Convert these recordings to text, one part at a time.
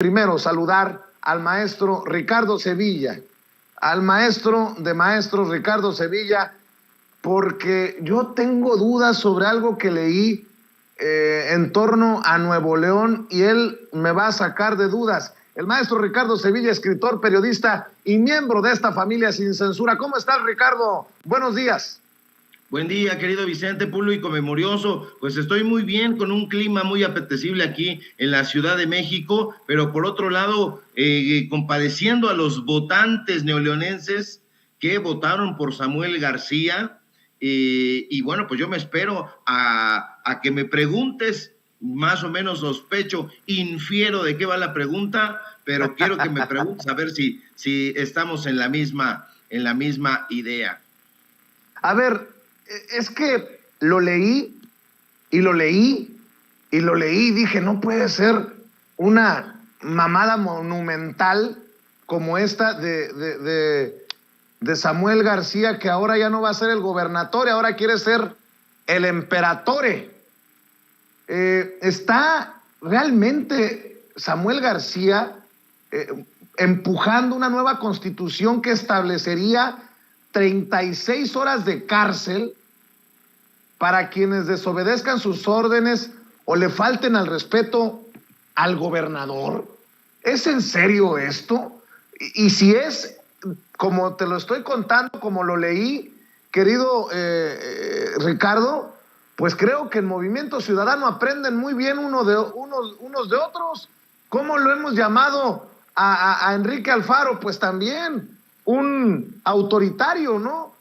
primero saludar al maestro Ricardo Sevilla, al maestro de maestros Ricardo Sevilla, porque yo tengo dudas sobre algo que leí en torno a Nuevo León y él me va a sacar de dudas. El maestro Ricardo Sevilla, escritor, periodista y miembro de esta familia sin censura. ¿Cómo estás, Ricardo? Buenos días. Buen día, querido Vicente, público memorioso. Pues estoy muy bien, con un clima muy apetecible aquí en la Ciudad de México, pero por otro lado, compadeciendo a los votantes neoleonenses que votaron por Samuel García. Y bueno, pues yo me espero a que me preguntes, más o menos sospecho, infiero de qué va la pregunta, pero quiero que me preguntes a ver si estamos en la misma idea. A ver, es que lo leí y lo leí y lo leí y dije, no puede ser una mamada monumental como esta de Samuel García, que ahora ya no va a ser el gobernador, ahora quiere ser el emperatore. Está realmente Samuel García empujando una nueva constitución que establecería 36 horas de cárcel para quienes desobedezcan sus órdenes o le falten al respeto al gobernador. ¿Es en serio esto? Y si es como te lo estoy contando, como lo leí, querido Ricardo, pues creo que en Movimiento Ciudadano aprenden muy bien unos de otros. ¿Cómo lo hemos llamado a Enrique Alfaro? Pues también un autoritario, ¿no?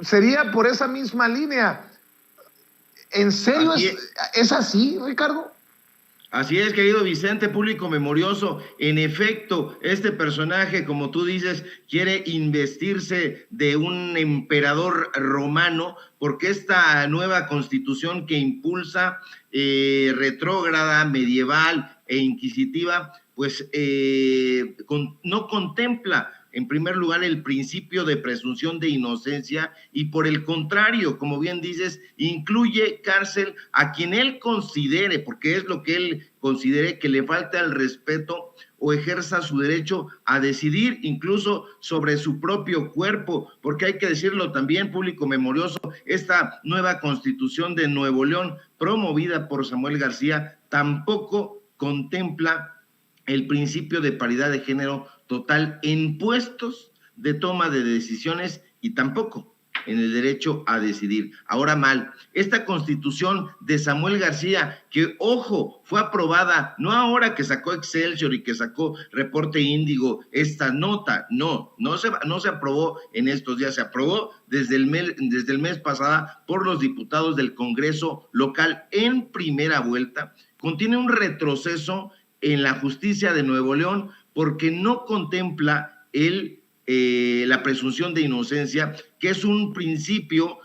Sería por esa misma línea. ¿En serio es así, Ricardo? Así es, querido Vicente, público memorioso. En efecto, este personaje, como tú dices, quiere investirse de un emperador romano, porque esta nueva constitución que impulsa, retrógrada, medieval e inquisitiva, pues no contempla, en primer lugar, el principio de presunción de inocencia y, por el contrario, como bien dices, incluye cárcel a quien él considere, porque es lo que él considere, que le falta el respeto o ejerza su derecho a decidir incluso sobre su propio cuerpo, porque hay que decirlo también, público memorioso, esta nueva constitución de Nuevo León, promovida por Samuel García, tampoco contempla el principio de paridad de género total en puestos de toma de decisiones y tampoco en el derecho a decidir. Ahora mal, esta constitución de Samuel García, que, ojo, fue aprobada, no ahora que sacó Excelsior y que sacó Reporte Índigo esta nota, no se aprobó en estos días, se aprobó desde el mes pasado por los diputados del Congreso local en primera vuelta, contiene un retroceso en la justicia de Nuevo León porque no contempla la presunción de inocencia, que es un principio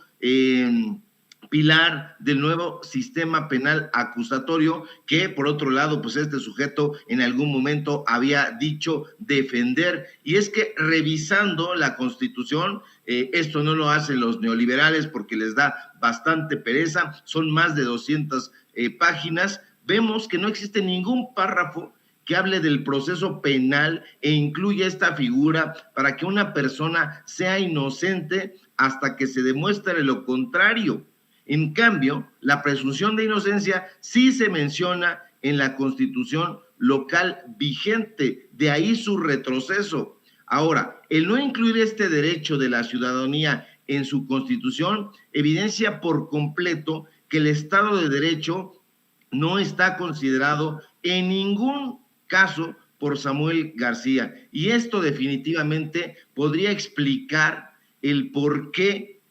pilar del nuevo sistema penal acusatorio que, por otro lado, pues este sujeto en algún momento había dicho defender. Y es que revisando la Constitución, esto no lo hacen los neoliberales porque les da bastante pereza, son más de 200 páginas, vemos que no existe ningún párrafo que hable del proceso penal e incluya esta figura para que una persona sea inocente hasta que se demuestre lo contrario. En cambio, la presunción de inocencia sí se menciona en la Constitución local vigente, de ahí su retroceso. Ahora, el no incluir este derecho de la ciudadanía en su Constitución evidencia por completo que el Estado de Derecho no está considerado en ningún caso por Samuel García. Y esto definitivamente podría explicar el por qué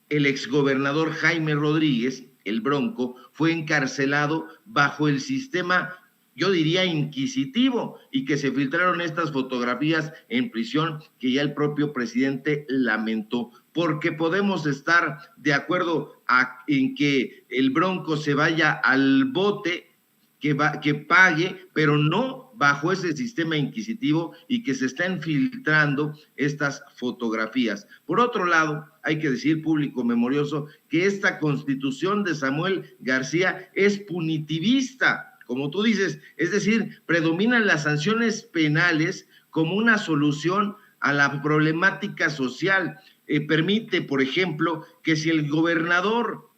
el exgobernador Jaime Rodríguez, el Bronco, fue encarcelado bajo el sistema, yo diría, inquisitivo, y que se filtraron estas fotografías en prisión que ya el propio presidente lamentó, porque podemos estar de acuerdo en que el Bronco se vaya al bote, que pague, pero no bajo ese sistema inquisitivo y que se están filtrando estas fotografías. Por otro lado, hay que decir, público memorioso, que esta constitución de Samuel García es punitivista, como tú dices, es decir, predominan las sanciones penales como una solución a la problemática social. Permite, por ejemplo, que si el gobernador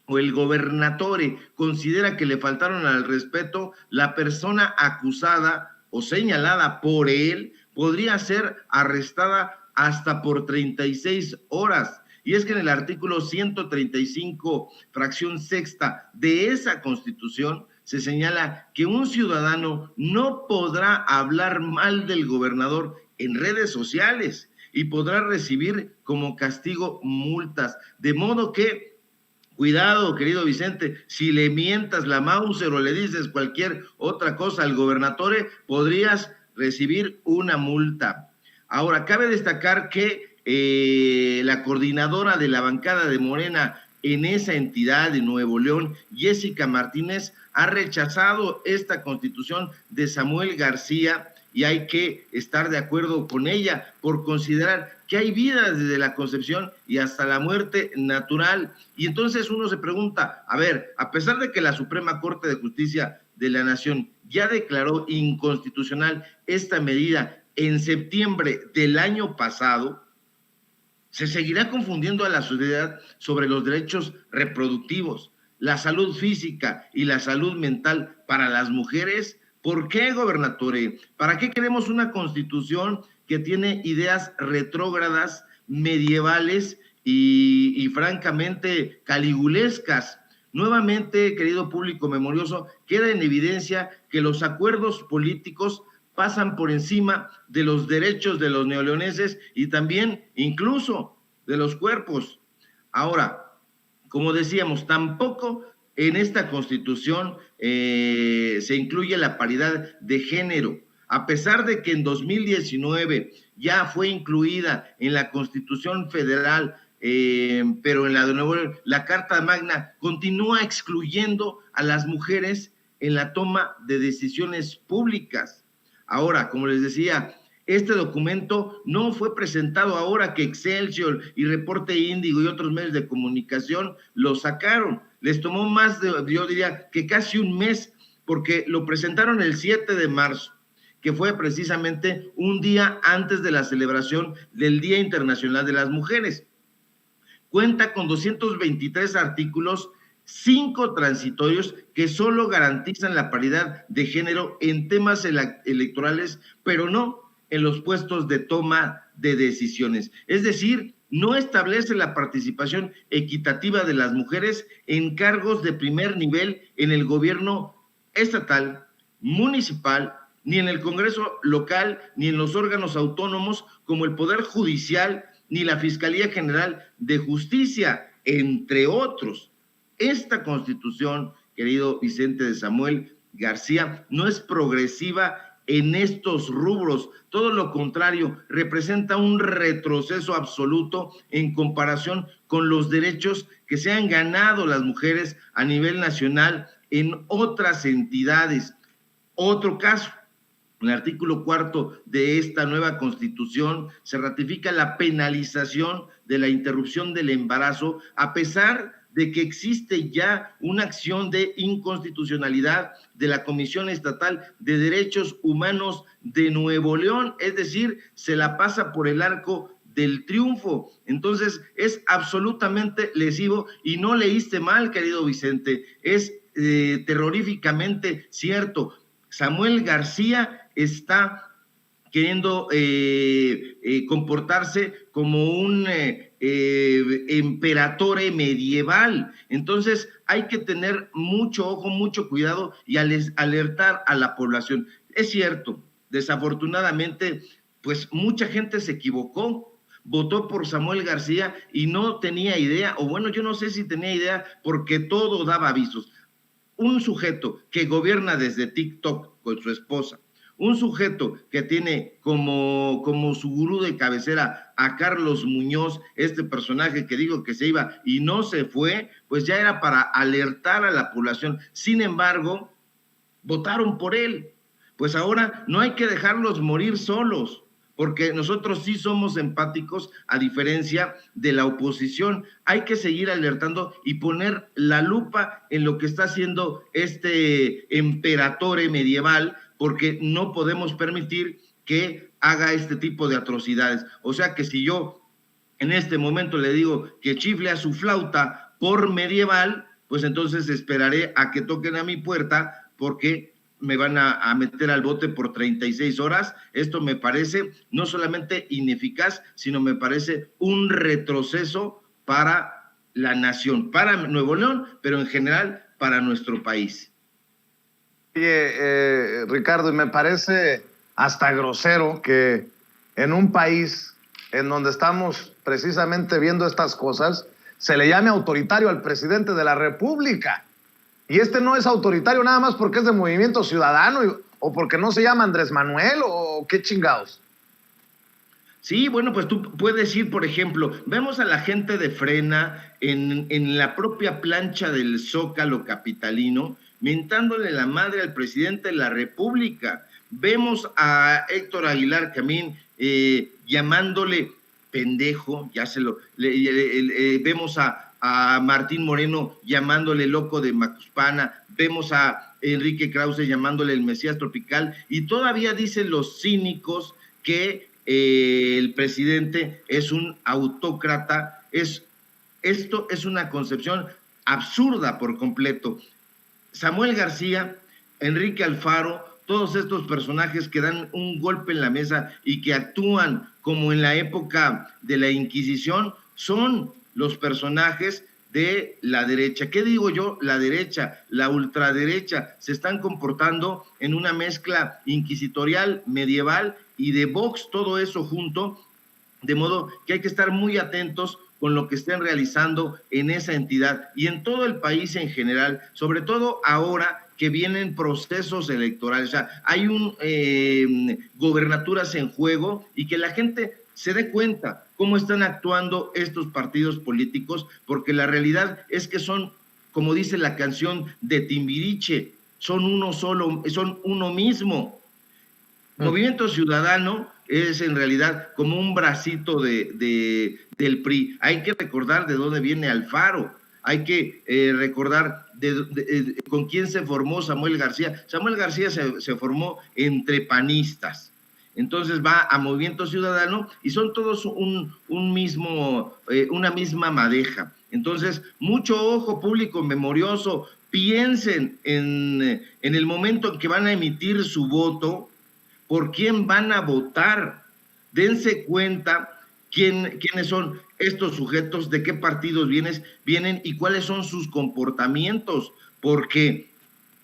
o el gobernatore considera que le faltaron al respeto, la persona acusada o señalada por él podría ser arrestada hasta por 36 horas. Y es que en el artículo 135, fracción sexta de esa Constitución, se señala que un ciudadano no podrá hablar mal del gobernador en redes sociales y podrá recibir como castigo multas. De modo que, cuidado, querido Vicente, si le mientas la Mauser o le dices cualquier otra cosa al gobernatore, podrías recibir una multa. Ahora, cabe destacar que la coordinadora de la bancada de Morena en esa entidad de Nuevo León, Jessica Martínez, ha rechazado esta constitución de Samuel García y hay que estar de acuerdo con ella por considerar que hay vida desde la concepción y hasta la muerte natural. Y entonces uno se pregunta, a ver, a pesar de que la Suprema Corte de Justicia de la Nación ya declaró inconstitucional esta medida en septiembre del año pasado, se seguirá confundiendo a la sociedad sobre los derechos reproductivos, la salud física y la salud mental para las mujeres. ¿Por qué, gobernatore? ¿Para qué queremos una constitución que tiene ideas retrógradas, medievales y francamente caligulescas? Nuevamente, querido público memorioso, queda en evidencia que los acuerdos políticos pasan por encima de los derechos de los neoleoneses y también incluso de los cuerpos. Ahora, como decíamos, tampoco en esta Constitución se incluye la paridad de género, a pesar de que en 2019 ya fue incluida en la Constitución Federal, pero en la de Nuevo León, la Carta Magna continúa excluyendo a las mujeres en la toma de decisiones públicas. Ahora, como les decía, este documento no fue presentado ahora que Excelsior y Reporte Índigo y otros medios de comunicación lo sacaron. Les tomó más de, yo diría, que casi un mes, porque lo presentaron el 7 de marzo, que fue precisamente un día antes de la celebración del Día Internacional de las Mujeres. Cuenta con 223 artículos, 5 transitorios que solo garantizan la paridad de género en temas electorales, pero no en los puestos de toma de decisiones. Es decir, no establece la participación equitativa de las mujeres en cargos de primer nivel en el gobierno estatal, municipal, ni en el Congreso local, ni en los órganos autónomos como el Poder Judicial, ni la Fiscalía General de Justicia, entre otros. Esta Constitución, querido Vicente de Samuel García, no es progresiva en estos rubros, todo lo contrario, representa un retroceso absoluto en comparación con los derechos que se han ganado las mujeres a nivel nacional en otras entidades. Otro caso, en el artículo 4 de esta nueva Constitución se ratifica la penalización de la interrupción del embarazo, a pesar de que existe ya una acción de inconstitucionalidad de la Comisión Estatal de Derechos Humanos de Nuevo León, es decir, se la pasa por el arco del triunfo. Entonces, es absolutamente lesivo y no leíste mal, querido Vicente, es terroríficamente cierto. Samuel García está queriendo comportarse como un emperatore medieval. Entonces hay que tener mucho ojo, mucho cuidado y alertar a la población. Es cierto, desafortunadamente, pues mucha gente se equivocó, votó por Samuel García y no tenía idea, o bueno, yo no sé si tenía idea porque todo daba avisos. Un sujeto que gobierna desde TikTok con su esposa, un sujeto que tiene como su gurú de cabecera a Carlos Muñoz, este personaje que dijo que se iba y no se fue, pues ya era para alertar a la población. Sin embargo, votaron por él. Pues ahora no hay que dejarlos morir solos. porque nosotros sí somos empáticos a diferencia de la oposición. Hay que seguir alertando y poner la lupa en lo que está haciendo este emperatore medieval, porque no podemos permitir que haga este tipo de atrocidades. O sea que si yo en este momento le digo que chifle a su flauta por medieval, pues entonces esperaré a que toquen a mi puerta porque me van a meter al bote por 36 horas. Esto me parece no solamente ineficaz, sino me parece un retroceso para la nación, para Nuevo León, pero en general para nuestro país. Oye, Ricardo, y me parece hasta grosero que en un país en donde estamos precisamente viendo estas cosas, se le llame autoritario al presidente de la República. Y este no es autoritario nada más porque es de Movimiento Ciudadano o porque no se llama Andrés Manuel o qué chingados. Sí, bueno, pues tú puedes ir, por ejemplo, vemos a la gente de Frena en la propia plancha del Zócalo capitalino, mentándole la madre al presidente de la República. Vemos a Héctor Aguilar Camín llamándole pendejo, ya se lo, vemos a Martín Moreno llamándole loco de Macuspana, vemos a Enrique Krause llamándole el Mesías tropical, y todavía dicen los cínicos que el presidente es un autócrata. Esto es una concepción absurda por completo. Samuel García, Enrique Alfaro, todos estos personajes que dan un golpe en la mesa y que actúan como en la época de la Inquisición, son los personajes de la derecha. ¿Qué digo yo? La derecha, la ultraderecha, se están comportando en una mezcla inquisitorial, medieval y de Vox, todo eso junto, de modo que hay que estar muy atentos con lo que estén realizando en esa entidad y en todo el país en general, sobre todo ahora que vienen procesos electorales. O sea, hay gobernaturas en juego y que la gente se dé cuenta cómo están actuando estos partidos políticos, porque la realidad es que son, como dice la canción de Timbiriche, son uno solo, son uno mismo. Movimiento Ciudadano es en realidad como un bracito del PRI. Hay que recordar de dónde viene Alfaro, hay que recordar con quién se formó Samuel García. Samuel García se formó entre panistas. Entonces va a Movimiento Ciudadano y son todos una misma madeja. Entonces, mucho ojo público memorioso, piensen en el momento en que van a emitir su voto, por quién van a votar. Dense cuenta quiénes son estos sujetos, de qué partidos vienen y cuáles son sus comportamientos, porque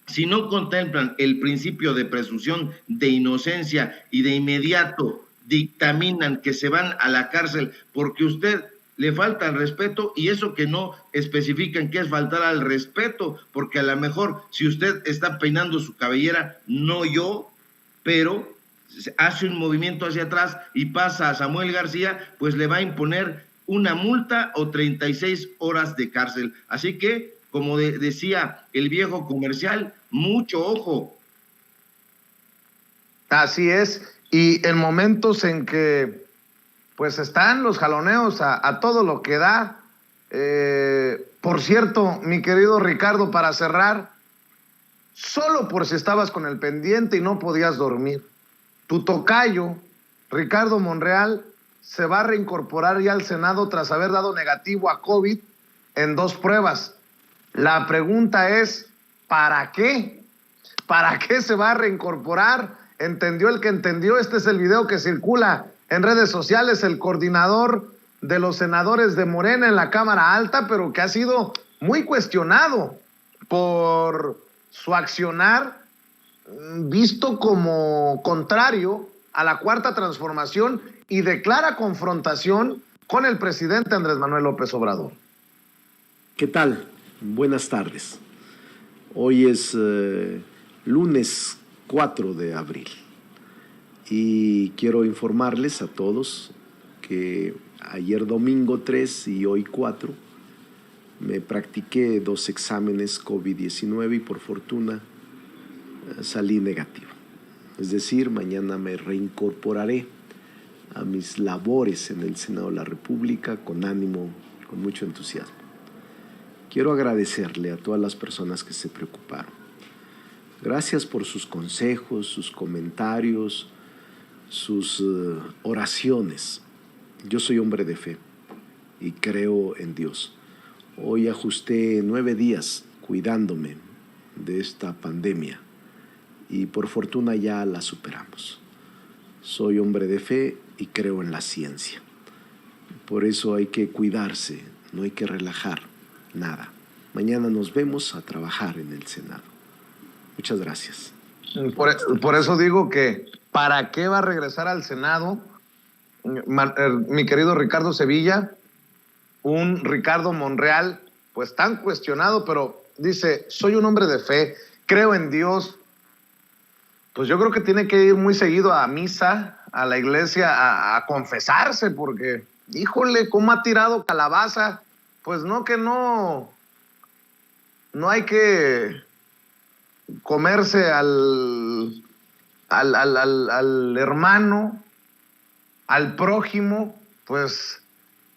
si no contemplan el principio de presunción de inocencia y de inmediato dictaminan que se van a la cárcel porque usted le falta el respeto, y eso que no especifican qué es faltar al respeto, porque a lo mejor si usted está peinando su cabellera, no yo, pero hace un movimiento hacia atrás y pasa a Samuel García, pues le va a imponer una multa o 36 horas de cárcel. Así que, como decía el viejo comercial, mucho ojo. Así es, y en momentos en que pues están los jaloneos a todo lo que da. Por cierto, mi querido Ricardo, para cerrar, solo por si estabas con el pendiente y no podías dormir, tu tocayo, Ricardo Monreal, se va a reincorporar ya al Senado tras haber dado negativo a COVID en 2 pruebas. La pregunta es, ¿para qué? ¿Para qué se va a reincorporar? Entendió el que entendió. Este es el video que circula en redes sociales, el coordinador de los senadores de Morena en la Cámara Alta, pero que ha sido muy cuestionado por su accionar, visto como contrario a la Cuarta Transformación, y declara confrontación con el presidente Andrés Manuel López Obrador. ¿Qué tal? Buenas tardes. Hoy es lunes 4 de abril y quiero informarles a todos que ayer domingo 3 y hoy 4 me practiqué 2 exámenes COVID-19 y por fortuna salí negativo. Es decir, mañana me reincorporaré a mis labores en el Senado de la República con ánimo, con mucho entusiasmo. Quiero agradecerle a todas las personas que se preocuparon. Gracias por sus consejos, sus comentarios, sus oraciones. Yo soy hombre de fe y creo en Dios. Hoy ajusté 9 días cuidándome de esta pandemia y por fortuna ya la superamos. Soy hombre de fe y creo en la ciencia. Por eso hay que cuidarse, no hay que relajar nada. Mañana nos vemos a trabajar en el Senado. Muchas gracias. Por eso digo que ¿para qué va a regresar al Senado mi querido Ricardo Sevilla? Un Ricardo Monreal pues tan cuestionado, pero dice, soy un hombre de fe, creo en Dios. Pues yo creo que tiene que ir muy seguido a misa, a la iglesia, a confesarse, porque, híjole, cómo ha tirado calabaza. Pues no, que no hay que comerse al hermano, al prójimo. Pues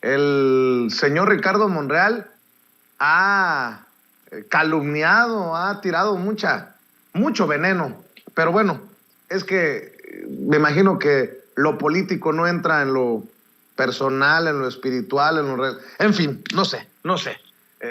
el señor Ricardo Monreal ha calumniado, ha tirado mucho veneno. Pero bueno, es que me imagino que lo político no entra en lo personal, en lo espiritual, en fin, no sé.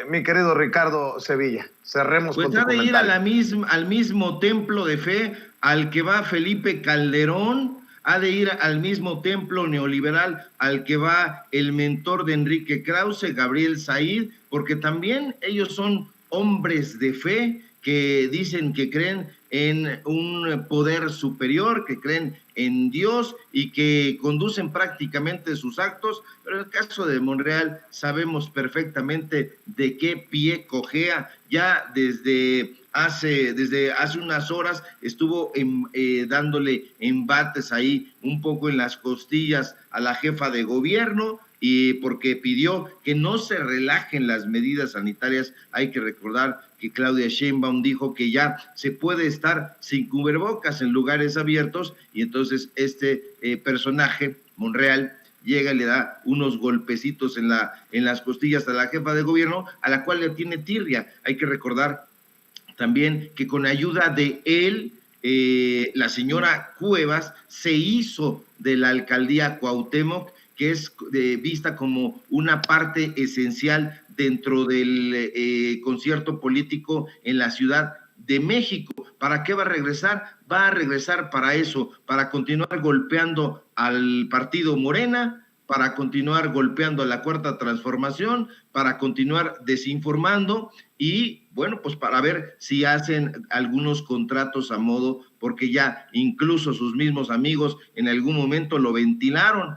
Mi querido Ricardo Sevilla, cerremos pues con tu comentario. Pues ha de ir al mismo templo de fe al que va Felipe Calderón, ha de ir al mismo templo neoliberal al que va el mentor de Enrique Krause, Gabriel Said, porque también ellos son hombres de fe que dicen que creen en un poder superior, que creen en Dios y que conducen prácticamente sus actos, pero en el caso de Monreal sabemos perfectamente de qué pie cojea. Ya desde hace unas horas estuvo dándole embates ahí un poco en las costillas a la jefa de gobierno, y porque pidió que no se relajen las medidas sanitarias. Hay que recordar que Claudia Sheinbaum dijo que ya se puede estar sin cubrebocas en lugares abiertos, y entonces este personaje, Monreal, llega y le da unos golpecitos en las costillas a la jefa de gobierno, a la cual le tiene tirria. Hay que recordar también que con ayuda de él, la señora Cuevas se hizo de la alcaldía Cuauhtémoc, que es vista como una parte esencial dentro del concierto político en la Ciudad de México. ¿Para qué va a regresar? Va a regresar para eso, para continuar golpeando al partido Morena, para continuar golpeando a la Cuarta Transformación, para continuar desinformando y, bueno, pues para ver si hacen algunos contratos a modo, porque ya incluso sus mismos amigos en algún momento lo ventilaron,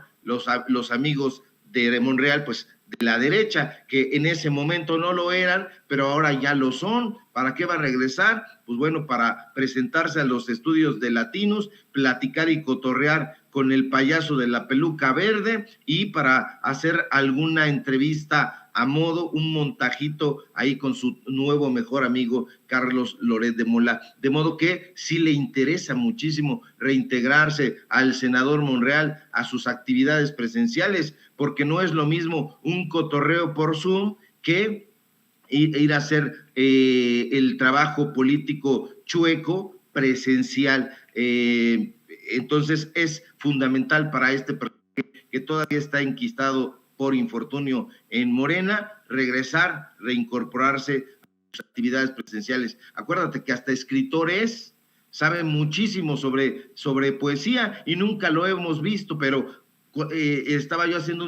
los amigos de Monreal, pues de la derecha, que en ese momento no lo eran, pero ahora ya lo son. ¿Para qué va a regresar? Pues bueno, para presentarse a los estudios de Latinos, platicar y cotorrear con el payaso de la peluca verde y para hacer alguna entrevista a modo, un montajito ahí con su nuevo mejor amigo Carlos Loret de Mola. De modo que sí le interesa muchísimo reintegrarse al senador Monreal a sus actividades presenciales, porque no es lo mismo un cotorreo por Zoom que ir a hacer el trabajo político chueco presencial. Entonces es fundamental para este personaje que todavía está enquistado por infortunio en Morena, regresar, reincorporarse a sus actividades presenciales. Acuérdate que hasta escritor es, sabe muchísimo sobre poesía y nunca lo hemos visto, pero estaba yo haciendo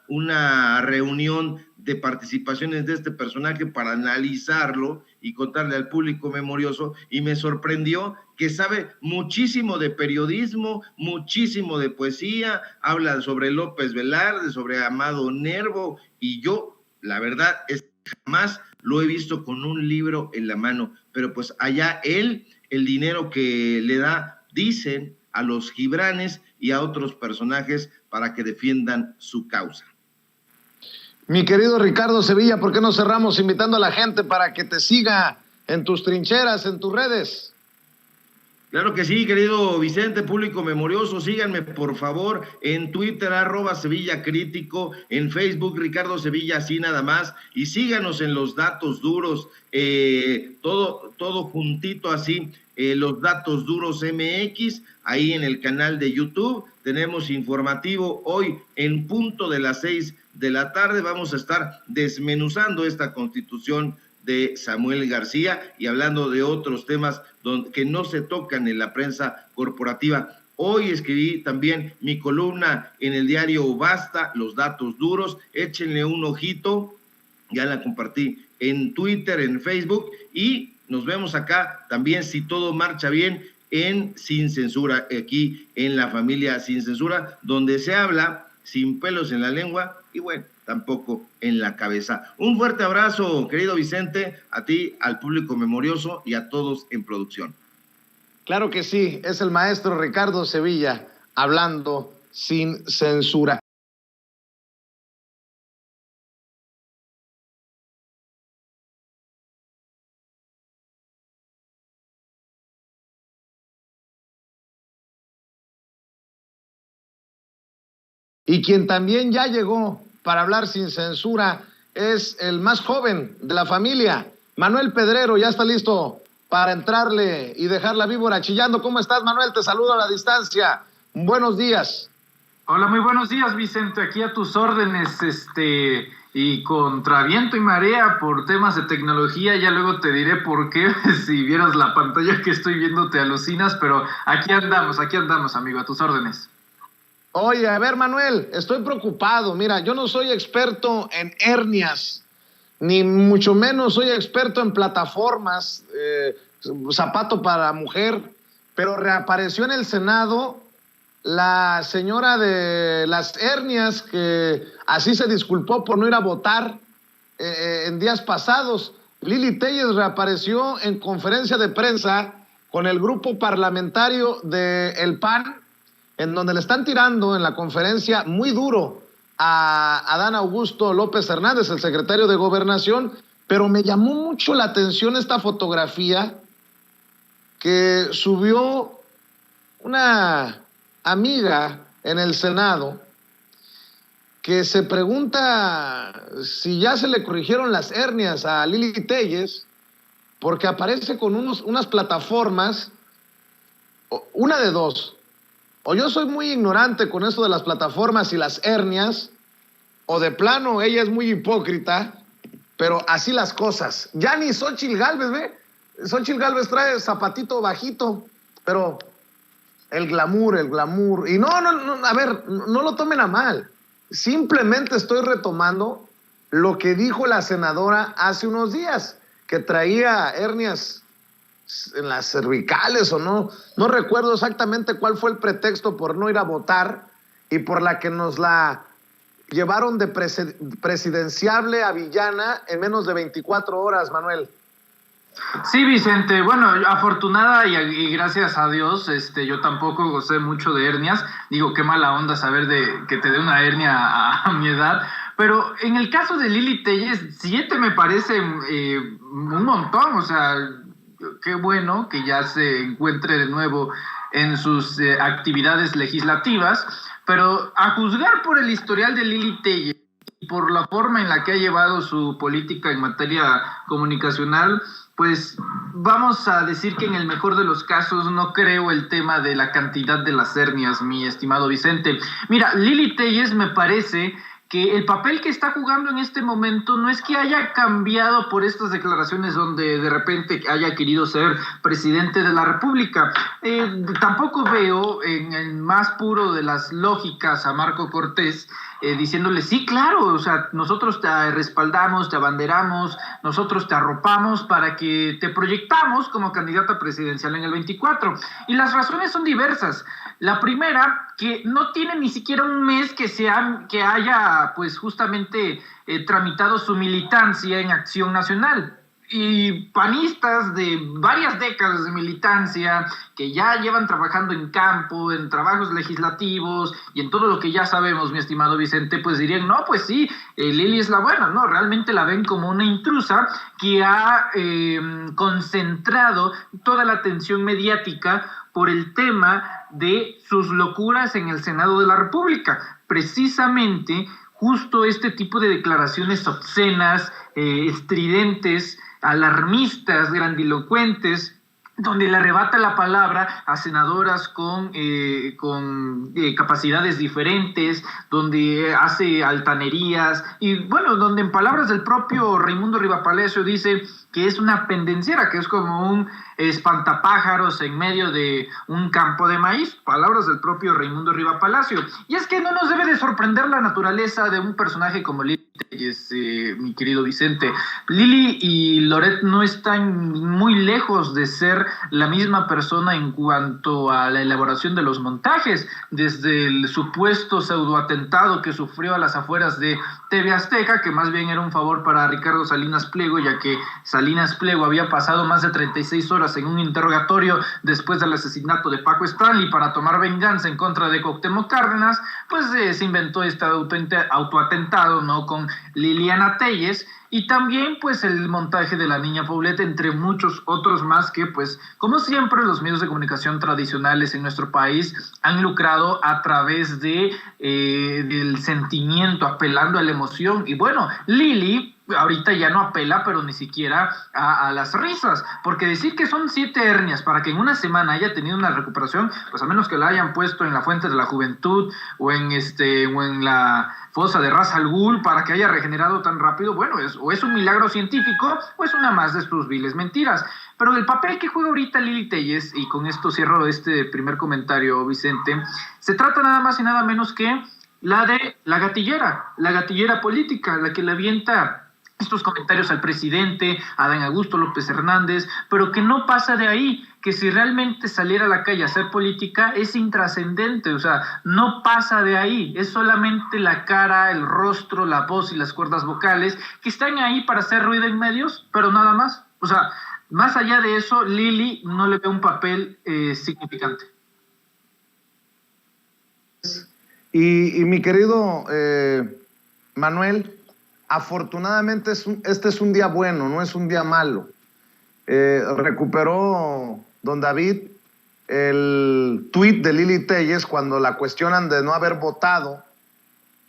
una reunión de participaciones de este personaje para analizarlo y contarle al público memorioso, y me sorprendió que sabe muchísimo de periodismo, muchísimo de poesía, habla sobre López Velarde, sobre Amado Nervo, y yo, la verdad, es que jamás lo he visto con un libro en la mano, pero pues allá él, el dinero que le da, dicen, a los Gibranes y a otros personajes para que defiendan su causa. Mi querido Ricardo Sevilla, ¿por qué no cerramos invitando a la gente para que te siga en tus trincheras, en tus redes? Claro que sí, querido Vicente, público memorioso, síganme por favor en Twitter, @Sevilla Crítico, en Facebook, Ricardo Sevilla, así nada más, y síganos en los datos duros, todo juntito así, los datos duros MX, ahí en el canal de YouTube, tenemos informativo hoy en punto de las 6 de la tarde, vamos a estar desmenuzando esta Constitución de Samuel García y hablando de otros temas que no se tocan en la prensa corporativa. Hoy escribí también mi columna en el diario Basta, los datos duros, échenle un ojito, ya la compartí en Twitter, en Facebook, y nos vemos acá también, si todo marcha bien, en Sin Censura, aquí en la familia Sin Censura, donde se habla sin pelos en la lengua y bueno, tampoco en la cabeza. Un fuerte abrazo, querido Vicente, a ti, al público memorioso y a todos en producción. Claro que sí, es el maestro Ricardo Sevilla hablando sin censura. Y quien también ya llegó para hablar sin censura es el más joven de la familia, Manuel Pedrero, ya está listo para entrarle y dejar la víbora chillando. ¿Cómo estás, Manuel? Te saludo a la distancia. Buenos días. Hola, muy buenos días, Vicente. Aquí a tus órdenes, y contra viento y marea por temas de tecnología. Ya luego te diré por qué. Si vieras la pantalla que estoy viendo te alucinas, pero aquí andamos, amigo, a tus órdenes. Oye, a ver, Manuel, estoy preocupado. Mira, yo no soy experto en hernias, ni mucho menos soy experto en plataformas, zapato para mujer, pero reapareció en el Senado la señora de las hernias, que así se disculpó por no ir a votar en días pasados. Lili Téllez reapareció en conferencia de prensa con el grupo parlamentario del PAN, en donde le están tirando en la conferencia muy duro a Adán Augusto López Hernández, el secretario de Gobernación, pero me llamó mucho la atención esta fotografía que subió una amiga en el Senado, que se pregunta si ya se le corrigieron las hernias a Lili Téllez, porque aparece con unas plataformas, una de dos: o yo soy muy ignorante con esto de las plataformas y las hernias, o de plano ella es muy hipócrita, pero así las cosas. Ya ni Xóchitl Gálvez, ¿ve? Xóchitl Gálvez trae zapatito bajito, pero el glamour. Y no, a ver, no lo tomen a mal. Simplemente estoy retomando lo que dijo la senadora hace unos días, que traía hernias en las cervicales o no recuerdo exactamente cuál fue el pretexto por no ir a votar y por la que nos la llevaron de presidenciable a villana en menos de 24 horas, Manuel. Sí, Vicente, bueno, afortunada y gracias a Dios, yo tampoco gocé mucho de hernias. Digo, qué mala onda saber que te dé una hernia a mi edad. Pero en el caso de Lili Téllez, 7 me parece un montón. O sea, qué bueno que ya se encuentre de nuevo en sus actividades legislativas. Pero a juzgar por el historial de Lili Téllez y por la forma en la que ha llevado su política en materia comunicacional, pues vamos a decir que en el mejor de los casos no creo el tema de la cantidad de las hernias, mi estimado Vicente. Mira, Lili Téllez me parece que el papel que está jugando en este momento no es que haya cambiado por estas declaraciones donde de repente haya querido ser presidente de la República. Tampoco veo en el más puro de las lógicas a Marco Cortés diciéndole, sí, claro, o sea, nosotros te respaldamos, te abanderamos, nosotros te arropamos para que te proyectamos como candidata presidencial en el 24. Y las razones son diversas. La primera, que no tiene ni siquiera un mes que haya, pues, justamente tramitado su militancia en Acción Nacional. Y panistas de varias décadas de militancia que ya llevan trabajando en campo, en trabajos legislativos y en todo lo que ya sabemos, mi estimado Vicente, pues dirían, no, pues sí, Lili es la buena, ¿no? Realmente la ven como una intrusa que ha concentrado toda la atención mediática por el tema de sus locuras en el Senado de la República. Precisamente, justo este tipo de declaraciones obscenas, estridentes, alarmistas, grandilocuentes, donde le arrebata la palabra a senadoras con capacidades diferentes, donde hace altanerías, y bueno, donde en palabras del propio Raimundo Rivapalacio dice que es una pendenciera, que es como un espantapájaros en medio de un campo de maíz, palabras del propio Raimundo Rivapalacio. Y es que no nos debe de sorprender la naturaleza de un personaje como Lili Telles, mi querido Vicente. Lili y Loret no están muy lejos de ser la misma persona en cuanto a la elaboración de los montajes, desde el supuesto pseudoatentado que sufrió a las afueras de TV Azteca, que más bien era un favor para Ricardo Salinas Pliego, ya que Salinas Pliego había pasado más de 36 horas en un interrogatorio después del asesinato de Paco Stanley para tomar venganza en contra de Cuauhtémoc Cárdenas. Pues se inventó este autoatentado, ¿no?, con Liliana Telles, y también pues el montaje de la niña Paulette, entre muchos otros más que, pues como siempre, los medios de comunicación tradicionales en nuestro país han lucrado a través del sentimiento, apelando a la emoción. Y bueno, Lili ahorita ya no apela, pero ni siquiera a las risas, porque decir que son 7 hernias para que en una semana haya tenido una recuperación, pues a menos que la hayan puesto en la Fuente de la Juventud o en la fosa de Ras Al Ghul para que haya regenerado tan rápido, bueno, o es un milagro científico o es una más de sus viles mentiras. Pero el papel que juega ahorita Lili Telles, y con esto cierro este primer comentario, Vicente, se trata nada más y nada menos que la de la gatillera política, la que le avienta estos comentarios al presidente, a Adán Augusto López Hernández, pero que no pasa de ahí, que si realmente saliera a la calle a hacer política es intrascendente, o sea, no pasa de ahí, es solamente la cara, el rostro, la voz y las cuerdas vocales que están ahí para hacer ruido en medios, pero nada más. O sea, más allá de eso, Lili no le ve un papel significante. Y mi querido Manuel, afortunadamente este es un día bueno, no es un día malo. Recuperó don David el tuit de Lili Telles cuando la cuestionan de no haber votado.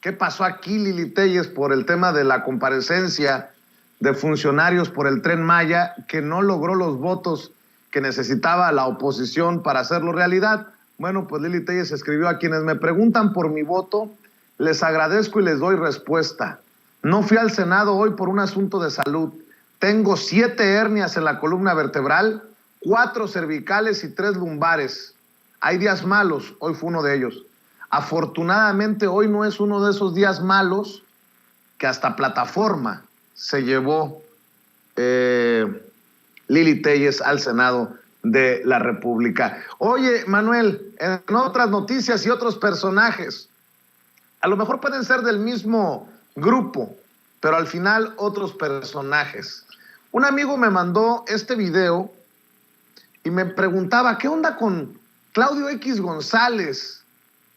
¿Qué pasó aquí, Lili Telles, por el tema de la comparecencia de funcionarios por el Tren Maya, que no logró los votos que necesitaba la oposición para hacerlo realidad? Bueno, pues Lili Telles escribió: a quienes me preguntan por mi voto, les agradezco y les doy respuesta. No fui al Senado hoy por un asunto de salud. Tengo 7 hernias en la columna vertebral, 4 cervicales y 3 lumbares. Hay días malos, hoy fue uno de ellos. Afortunadamente hoy no es uno de esos días malos que hasta plataforma se llevó Lili Telles al Senado de la República. Oye, Manuel, en otras noticias y otros personajes, a lo mejor pueden ser del mismo grupo, pero al final otros personajes. Un amigo me mandó este video y me preguntaba, ¿qué onda con Claudio X González?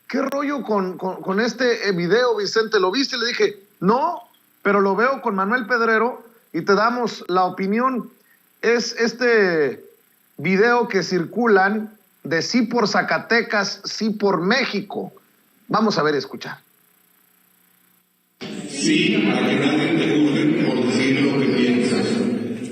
¿Qué rollo con este video, Vicente? ¿Lo viste? Le dije, no, pero lo veo con Manuel Pedrero y te damos la opinión. Es este video que circulan de sí por Zacatecas, sí por México. Vamos a ver y escuchar. Sí a que nadie te juzgue por decir lo que piensas.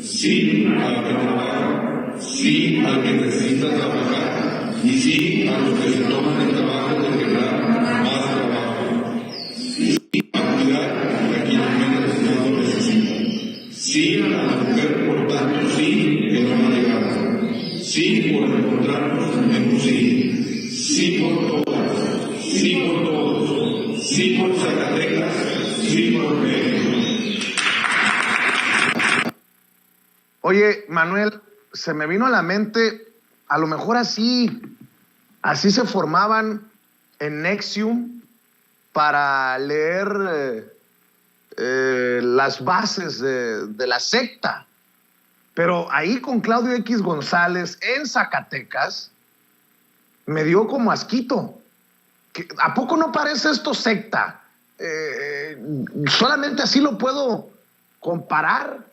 Sí al que trabaja. Sí al que necesita trabajar. Y sí a los que se toman el trabajo de generar más trabajo. Sí a cuidar a quienes menos lo necesitan. Sí a la mujer por tanto sí que no ha llegado. Sí por encontrarnos en un sí. Sí por todas. Sí por todos. Sí por Zacatecas. Sí por México. Oye, Manuel, se me vino a la mente, a lo mejor así se formaban en Nexium para leer las bases de la secta. Pero ahí con Claudio X González en Zacatecas me dio como asquito. ¿A poco no parece esto secta? Solamente así lo puedo comparar.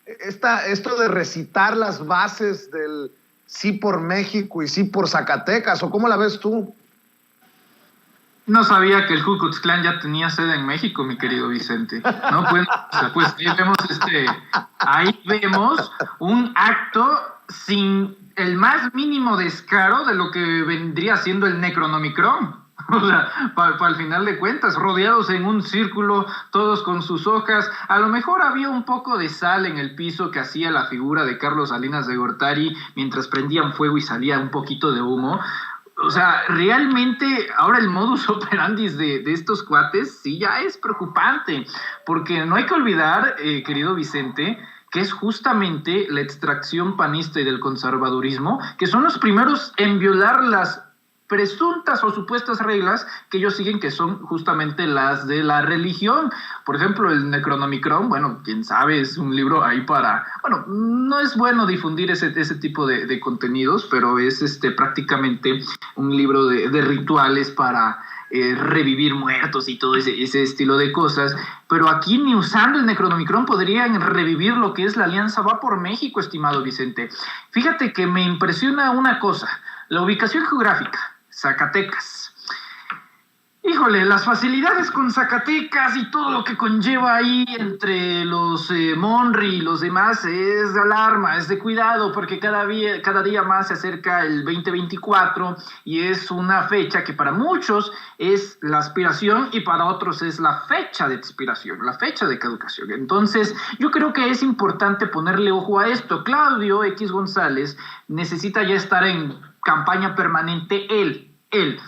Esto de recitar las bases del sí por México y sí por Zacatecas, ¿o cómo la ves tú? No sabía que el Ku Klux Klan ya tenía sede en México, mi querido Vicente. No, pues, o sea, pues ahí vemos un acto sin el más mínimo descaro de lo que vendría siendo el Necronomicron. O sea, al final de cuentas, rodeados en un círculo, todos con sus hojas. A lo mejor había un poco de sal en el piso que hacía la figura de Carlos Salinas de Gortari mientras prendían fuego y salía un poquito de humo. O sea, realmente ahora el modus operandi de estos cuates sí ya es preocupante, porque no hay que olvidar, querido Vicente, que es justamente la extracción panista y del conservadurismo, que son los primeros en violar las presuntas o supuestas reglas que ellos siguen, que son justamente las de la religión. Por ejemplo, el Necronomicron, bueno, quién sabe, es un libro ahí para... Bueno, no es bueno difundir ese tipo de contenidos, pero es prácticamente un libro de rituales para revivir muertos y todo ese estilo de cosas. Pero aquí ni usando el Necronomicron podrían revivir lo que es la Alianza Va por México, estimado Vicente. Fíjate que me impresiona una cosa, la ubicación geográfica. Zacatecas. Híjole, las facilidades con Zacatecas y todo lo que conlleva ahí entre los Monri y los demás es de alarma, es de cuidado, porque cada día más se acerca el 2024 y es una fecha que para muchos es la aspiración y para otros es la fecha de expiración, la fecha de caducación. Entonces, yo creo que es importante ponerle ojo a esto. Claudio X González necesita ya estar en campaña permanente él,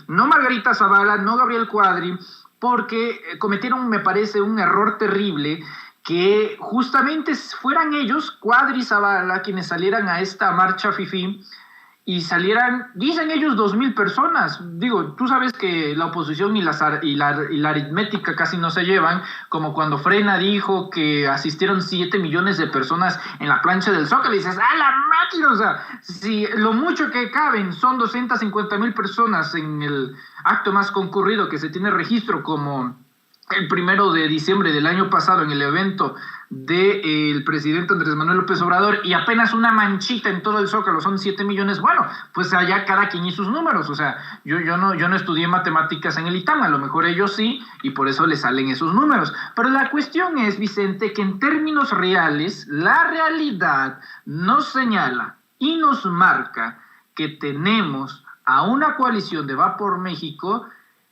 no Margarita Zavala, no Gabriel Cuadri, porque cometieron, me parece, un error terrible, que justamente fueran ellos, Cuadri y Zavala, quienes salieran a esta marcha fifí, y salieran, dicen ellos, 2,000 personas. Digo, tú sabes que la oposición y la aritmética casi no se llevan, como cuando Frena dijo que asistieron 7 millones de personas en la plancha del Zócalo, y dices, ¡ah, la máquina! O sea, si lo mucho que caben son 250,000 personas en el acto más concurrido que se tiene registro, como el 1 de diciembre del año pasado en el evento del presidente Andrés Manuel López Obrador, y apenas una manchita en todo el Zócalo son 7 millones, bueno, pues allá cada quien y sus números. O sea, yo no estudié matemáticas en el ITAM, a lo mejor ellos sí, y por eso les salen esos números. Pero la cuestión es, Vicente, que en términos reales, la realidad nos señala y nos marca que tenemos a una coalición de Va por México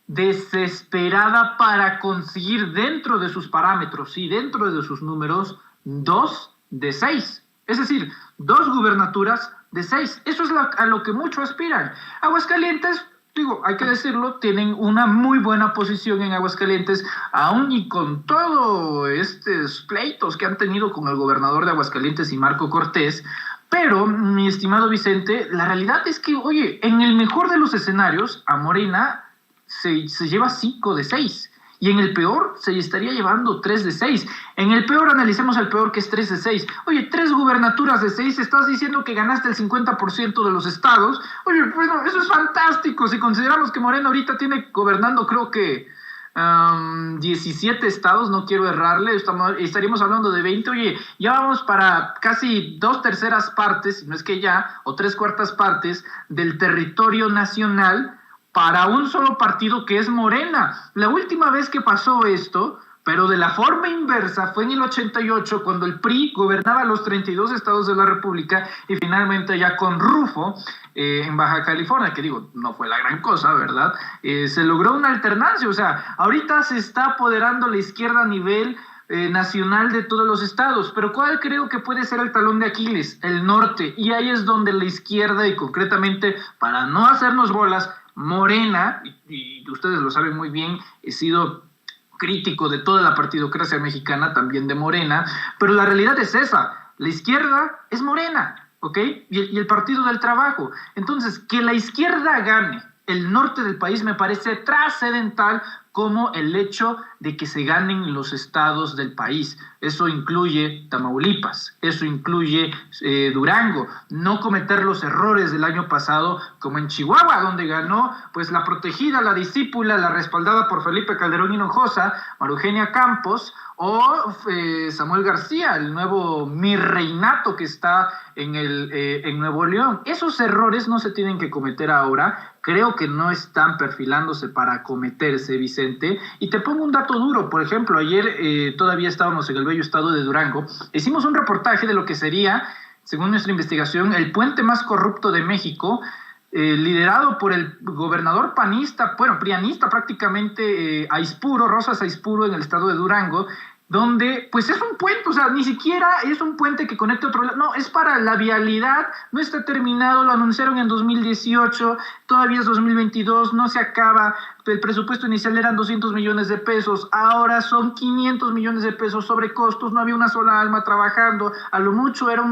desesperada para conseguir dentro de sus parámetros y dentro de sus números 2 de 6, es decir, 2 gubernaturas de 6. Eso es a lo que muchos aspiran. Aguascalientes, digo, hay que decirlo, tienen una muy buena posición en Aguascalientes, aún y con todos estos pleitos que han tenido con el gobernador de Aguascalientes y Marco Cortés. Pero, mi estimado Vicente, la realidad es que, oye, en el mejor de los escenarios, a Morena se lleva 5 de 6, y en el peor se estaría llevando 3 de 6. En el peor, analicemos el peor, que es 3 de 6. Oye, 3 gubernaturas de 6, estás diciendo que ganaste el 50% de los estados. Oye, bueno, eso es fantástico. Si consideramos que Morena ahorita tiene gobernando, creo que 17 estados, no quiero errarle, estaríamos hablando de 20. Oye, ya vamos para casi 2/3 partes, si no es que ya, o 3/4 partes del territorio nacional para un solo partido, que es Morena. La última vez que pasó esto, pero de la forma inversa, fue en el 88, cuando el PRI gobernaba los 32 estados de la República, y finalmente ya con Rufo en Baja California, que digo, no fue la gran cosa, ¿verdad? Se logró una alternancia. O sea, ahorita se está apoderando la izquierda a nivel nacional de todos los estados, pero ¿cuál creo que puede ser el talón de Aquiles? El norte, y ahí es donde la izquierda, y concretamente, para no hacernos bolas, Morena, y ustedes lo saben muy bien, he sido crítico de toda la partidocracia mexicana, también de Morena, pero la realidad es esa, la izquierda es Morena, ¿ok? Y el Partido del Trabajo. Entonces, que la izquierda gane el norte del país me parece trascendental como el hecho de que se ganen los estados del país. Eso incluye Tamaulipas, eso incluye Durango, no cometer los errores del año pasado como en Chihuahua, donde ganó pues la protegida, la discípula, la respaldada por Felipe Calderón Hinojosa, María Eugenia Campos, o Samuel García, el nuevo mirreinato que está en Nuevo León. Esos errores no se tienen que cometer ahora, creo que no están perfilándose para cometerse, Vicente. Y te pongo un dato duro, por ejemplo, ayer todavía estábamos en el bello estado de Durango, hicimos un reportaje de lo que sería, según nuestra investigación, el puente más corrupto de México, liderado por el gobernador panista, bueno, prianista prácticamente, Aispuro, Rosas Aispuro, en el estado de Durango, donde pues es un puente, o sea, ni siquiera es un puente que conecta a otro lado, no, es para la vialidad, no está terminado, lo anunciaron en 2018, todavía es 2022, no se acaba, el presupuesto inicial eran 200 millones de pesos, ahora son 500 millones de pesos sobre costos, no había una sola alma trabajando, a lo mucho era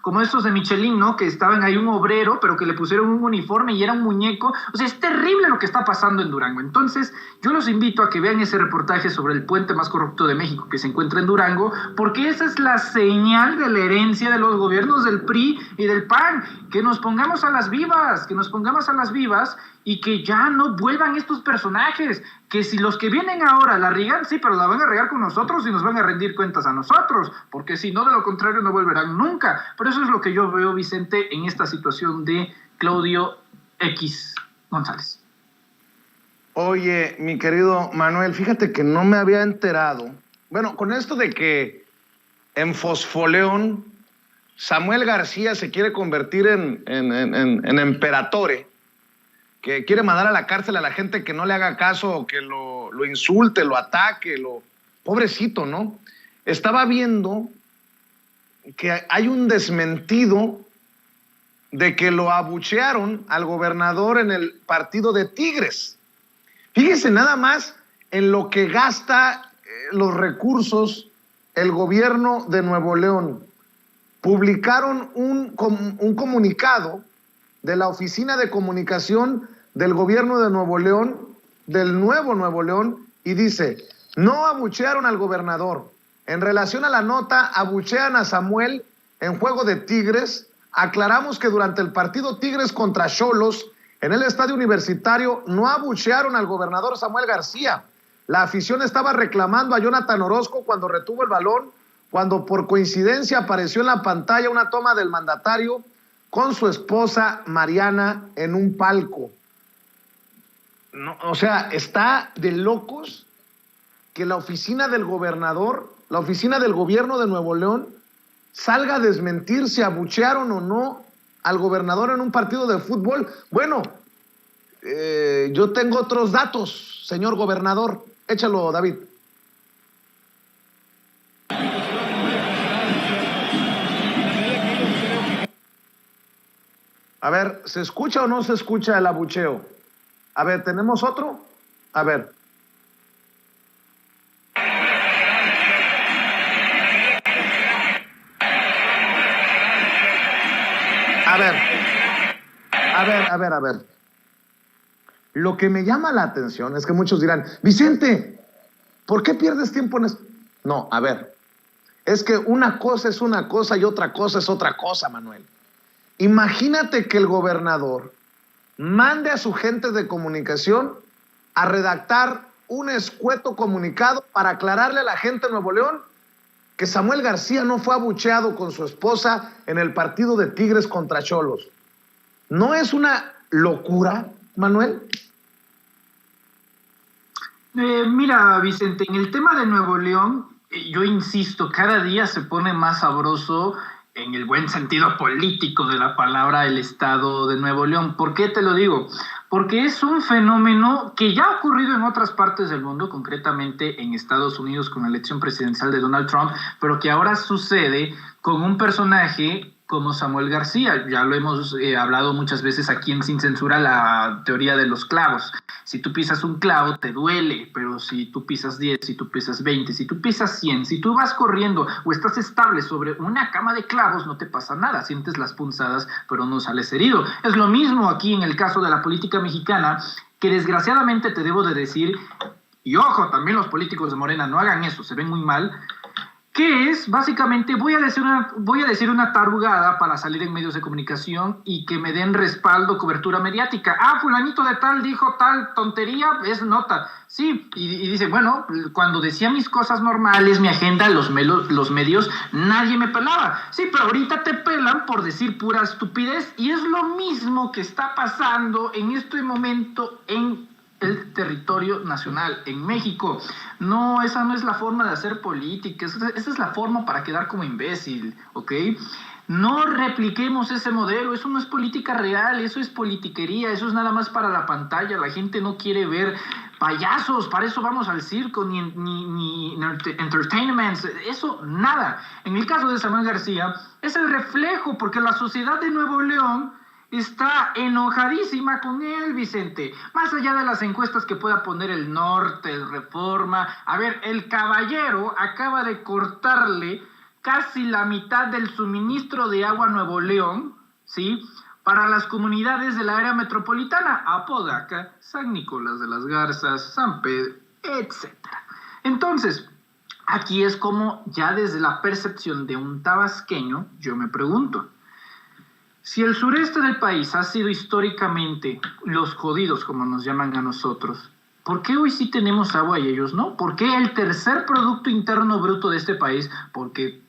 como estos de Michelin, ¿no?, que estaban ahí un obrero, pero que le pusieron un uniforme y era un muñeco. O sea, es terrible lo que está pasando en Durango. Entonces, yo los invito a que vean ese reportaje sobre el puente más corrupto de México que se encuentra en Durango, porque esa es la señal de la herencia de los gobiernos del PRI y del PAN, que nos pongamos a las vivas, y que ya no vuelvan estos personajes, que si los que vienen ahora la riegan, sí, pero la van a regar con nosotros y nos van a rendir cuentas a nosotros, porque si no, de lo contrario no volverán nunca. Pero eso es lo que yo veo, Vicente, en esta situación de Claudio X González. Oye, mi querido Manuel, fíjate que no me había enterado. Bueno, con esto de que en Fosfoleón Samuel García se quiere convertir en emperatore, que quiere mandar a la cárcel a la gente que no le haga caso o que lo insulte, lo ataque, pobrecito, ¿no? Estaba viendo que hay un desmentido de que lo abuchearon al gobernador en el partido de Tigres. Fíjese nada más en lo que gasta los recursos el gobierno de Nuevo León. Publicaron un comunicado de la Oficina de Comunicación del gobierno de Nuevo León, del nuevo Nuevo León, y dice: no abuchearon al gobernador. En relación a la nota, abuchean a Samuel en juego de Tigres. Aclaramos que durante el partido Tigres contra Xolos, en el estadio universitario, no abuchearon al gobernador Samuel García. La afición estaba reclamando a Jonathan Orozco cuando retuvo el balón, cuando por coincidencia apareció en la pantalla una toma del mandatario con su esposa Mariana en un palco. No, o sea, está de locos que la oficina del gobernador, la oficina del gobierno de Nuevo León, salga a desmentir si abuchearon o no al gobernador en un partido de fútbol. Bueno, yo tengo otros datos, señor gobernador. Échalo, David. A ver, ¿se escucha o no se escucha el abucheo? A ver, ¿tenemos otro? A ver. A ver. Lo que me llama la atención es que muchos dirán: Vicente, ¿por qué pierdes tiempo en esto? No, a ver, es que una cosa es una cosa y otra cosa es otra cosa, Manuel. Imagínate que el gobernador mande a su gente de comunicación a redactar un escueto comunicado para aclararle a la gente de Nuevo León que Samuel García no fue abucheado con su esposa en el partido de Tigres contra Xolos. ¿No es una locura, Manuel? Mira, Vicente, en el tema de Nuevo León, yo insisto, cada día se pone más sabroso, en el buen sentido político de la palabra, el estado de Nuevo León. ¿Por qué te lo digo? Porque es un fenómeno que ya ha ocurrido en otras partes del mundo, concretamente en Estados Unidos con la elección presidencial de Donald Trump, pero que ahora sucede con un personaje como Samuel García. Ya lo hemos hablado muchas veces aquí en Sin Censura, la teoría de los clavos. Si tú pisas un clavo, te duele, pero si tú pisas 10, si tú pisas 20, si tú pisas 100, si tú vas corriendo o estás estable sobre una cama de clavos, no te pasa nada, sientes las punzadas, pero no sales herido. Es lo mismo aquí en el caso de la política mexicana. que desgraciadamente te debo de decir, y ojo, también los políticos de Morena, no hagan eso, se ven muy mal, que es, básicamente, voy a decir una tarugada para salir en medios de comunicación y que me den respaldo, cobertura mediática. Ah, fulanito de tal dijo tal tontería, es nota. Sí, y dice, bueno, cuando decía mis cosas normales, mi agenda, los medios, nadie me pelaba. Sí, pero ahorita te pelan por decir pura estupidez, y es lo mismo que está pasando en este momento en el territorio nacional, en México. No, esa no es la forma de hacer política, esa es la forma para quedar como imbécil, ¿ok? No repliquemos ese modelo, eso no es política real, eso es politiquería, eso es nada más para la pantalla, la gente no quiere ver payasos, para eso vamos al circo, ni entertainment, eso nada. En el caso de Samuel García, es el reflejo, porque la sociedad de Nuevo León está enojadísima con él, Vicente. Más allá de las encuestas que pueda poner el Norte, el Reforma. A ver, el caballero acaba de cortarle casi la mitad del suministro de agua a Nuevo León, ¿sí?, para las comunidades de la área metropolitana, Apodaca, San Nicolás de las Garzas, San Pedro, etc. Entonces, aquí es como ya desde la percepción de un tabasqueño, yo me pregunto, si el sureste del país ha sido históricamente los jodidos, como nos llaman a nosotros, ¿por qué hoy sí tenemos agua y ellos no? ¿Por qué el tercer Producto Interno Bruto de este país? Porque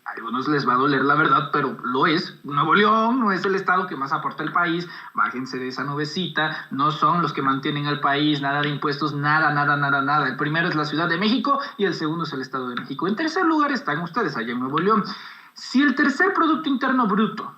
a algunos les va a doler la verdad, pero lo es. Nuevo León no es el estado que más aporta al país. Bájense de esa nubecita. No son los que mantienen al país. Nada de impuestos, nada. El primero es la Ciudad de México y el segundo es el Estado de México. En tercer lugar están ustedes allá en Nuevo León. Si el tercer Producto Interno Bruto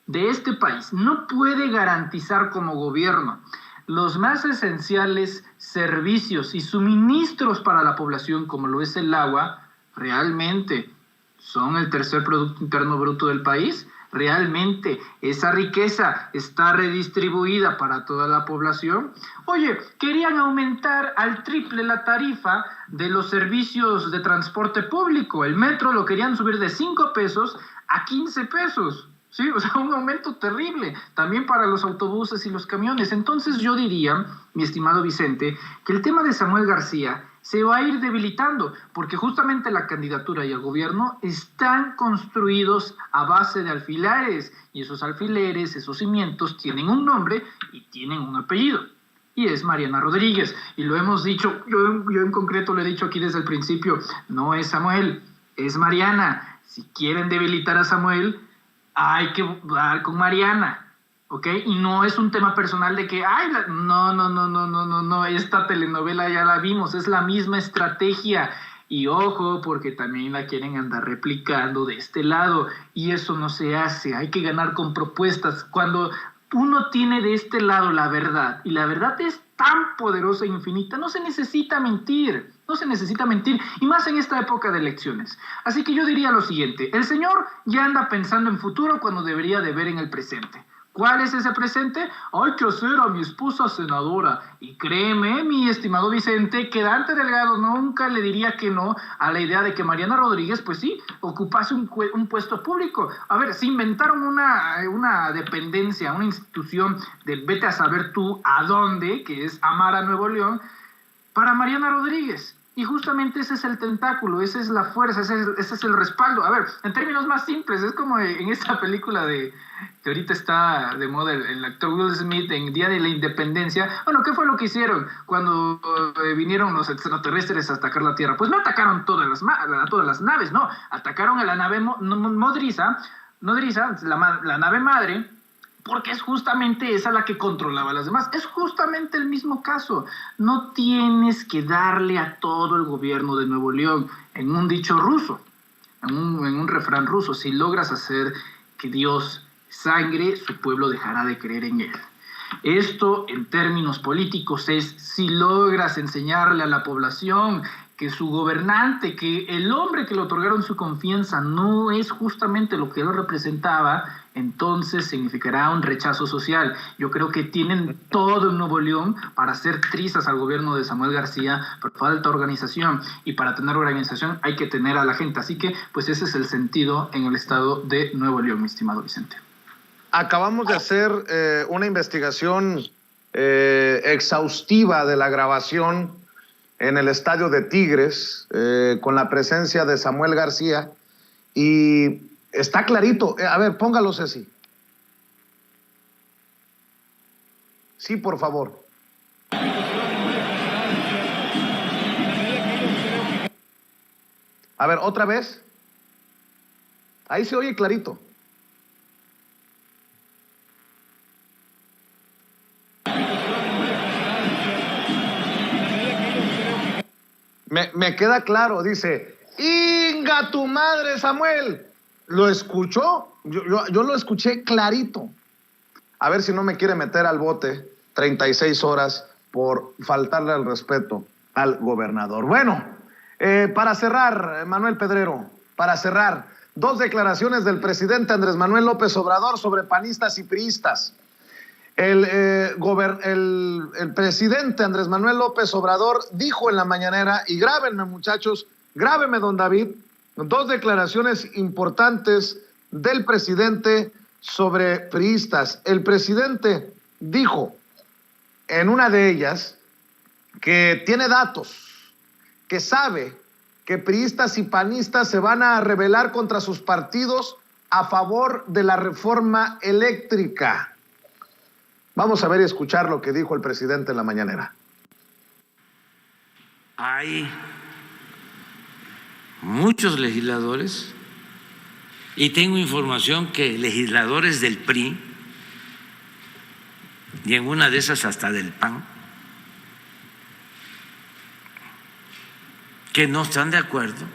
de este país no puede garantizar como gobierno los más esenciales servicios y suministros para la población, como lo es el agua, ¿realmente son el tercer Producto Interno Bruto del país? ¿Realmente esa riqueza está redistribuida para toda la población? Oye, querían aumentar al triple la tarifa de los servicios de transporte público. El metro lo querían subir de 5 pesos a 15 pesos. Sí, o sea, un aumento terrible, también para los autobuses y los camiones. Entonces yo diría, mi estimado Vicente, que el tema de Samuel García se va a ir debilitando, porque justamente la candidatura y el gobierno están construidos a base de alfileres, y esos alfileres, esos cimientos, tienen un nombre y tienen un apellido, y es Mariana Rodríguez, y lo hemos dicho, yo en concreto lo he dicho aquí desde el principio, no es Samuel, es Mariana. Si quieren debilitar a Samuel, hay que dar con Mariana, ¿ok? Y no es un tema personal de que, ay, no, esta telenovela ya la vimos, es la misma estrategia. Y ojo, porque también la quieren andar replicando de este lado, y eso no se hace, hay que ganar con propuestas. Cuando uno tiene de este lado la verdad, y la verdad es tan poderosa e infinita, no se necesita mentir, y más en esta época de elecciones. Así que yo diría lo siguiente, el señor ya anda pensando en futuro cuando debería de ver en el presente. ¿Cuál es ese presente? Hay que hacer a mi esposa senadora. Y créeme, mi estimado Vicente, que Dante Delgado nunca le diría que no a la idea de que Mariana Rodríguez, pues sí, ocupase un puesto público. A ver, se inventaron una dependencia, una institución de vete a saber tú a dónde, que es Amara Nuevo León, para Mariana Rodríguez. Y justamente ese es el tentáculo, esa es la fuerza, ese es el respaldo. A ver, en términos más simples, es como en esta película que ahorita está de moda, el actor Will Smith en Día de la Independencia. Bueno, ¿qué fue lo que hicieron cuando vinieron los extraterrestres a atacar la Tierra? Pues no atacaron todas las naves, no. Atacaron a la nave nodriza, la nave madre, porque es justamente esa la que controlaba a las demás. Es justamente el mismo caso. No tienes que darle a todo el gobierno de Nuevo León, en un dicho ruso, en un refrán ruso, si logras hacer que Dios sangre, su pueblo dejará de creer en él. Esto, en términos políticos, es si logras enseñarle a la población que su gobernante, que el hombre que le otorgaron su confianza no es justamente lo que él representaba, entonces significará un rechazo social. Yo creo que tienen todo en Nuevo León para hacer trizas al gobierno de Samuel García, pero falta organización, y para tener organización hay que tener a la gente. Así que, pues ese es el sentido en el estado de Nuevo León, mi estimado Vicente. Acabamos de hacer una investigación exhaustiva de la grabación en el estadio de Tigres, con la presencia de Samuel García, y está clarito. A ver, póngalo, Ceci. Sí, por favor. A ver, otra vez. Ahí se oye clarito. Me queda claro, dice, ¡Inga tu madre, Samuel! ¿Lo escuchó? Yo lo escuché clarito. A ver si no me quiere meter al bote 36 horas por faltarle al respeto al gobernador. Bueno, para cerrar, Manuel Pedrero, para cerrar, 2 declaraciones del presidente Andrés Manuel López Obrador sobre panistas y priistas. El presidente Andrés Manuel López Obrador dijo en la mañanera, y grábenme muchachos, grábeme don David, 2 declaraciones importantes del presidente sobre priistas. El presidente dijo en una de ellas que tiene datos, que sabe que priistas y panistas se van a rebelar contra sus partidos a favor de la reforma eléctrica. Vamos a ver y escuchar lo que dijo el presidente en la mañanera. Hay muchos legisladores, y tengo información que legisladores del PRI, y en una de esas hasta del PAN, que no están de acuerdo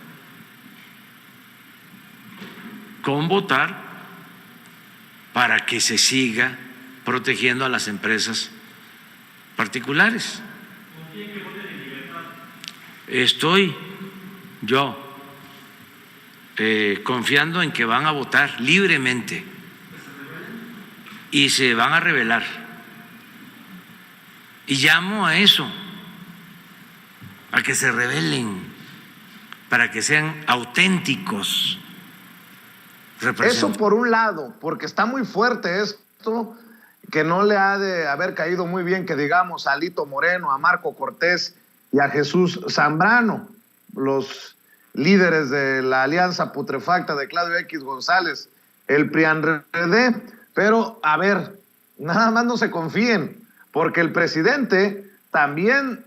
con votar para que se siga protegiendo a las empresas particulares. Estoy yo confiando en que van a votar libremente y se van a rebelar. Y llamo a eso, a que se rebelen, para que sean auténticos representantes. Eso por un lado, porque está muy fuerte esto, que no le ha de haber caído muy bien, que digamos, a Alito Moreno, a Marco Cortés y a Jesús Zambrano, los líderes de la alianza putrefacta de Claudio X González, el PRI-PRD. Pero, a ver, nada más no se confíen, porque el presidente también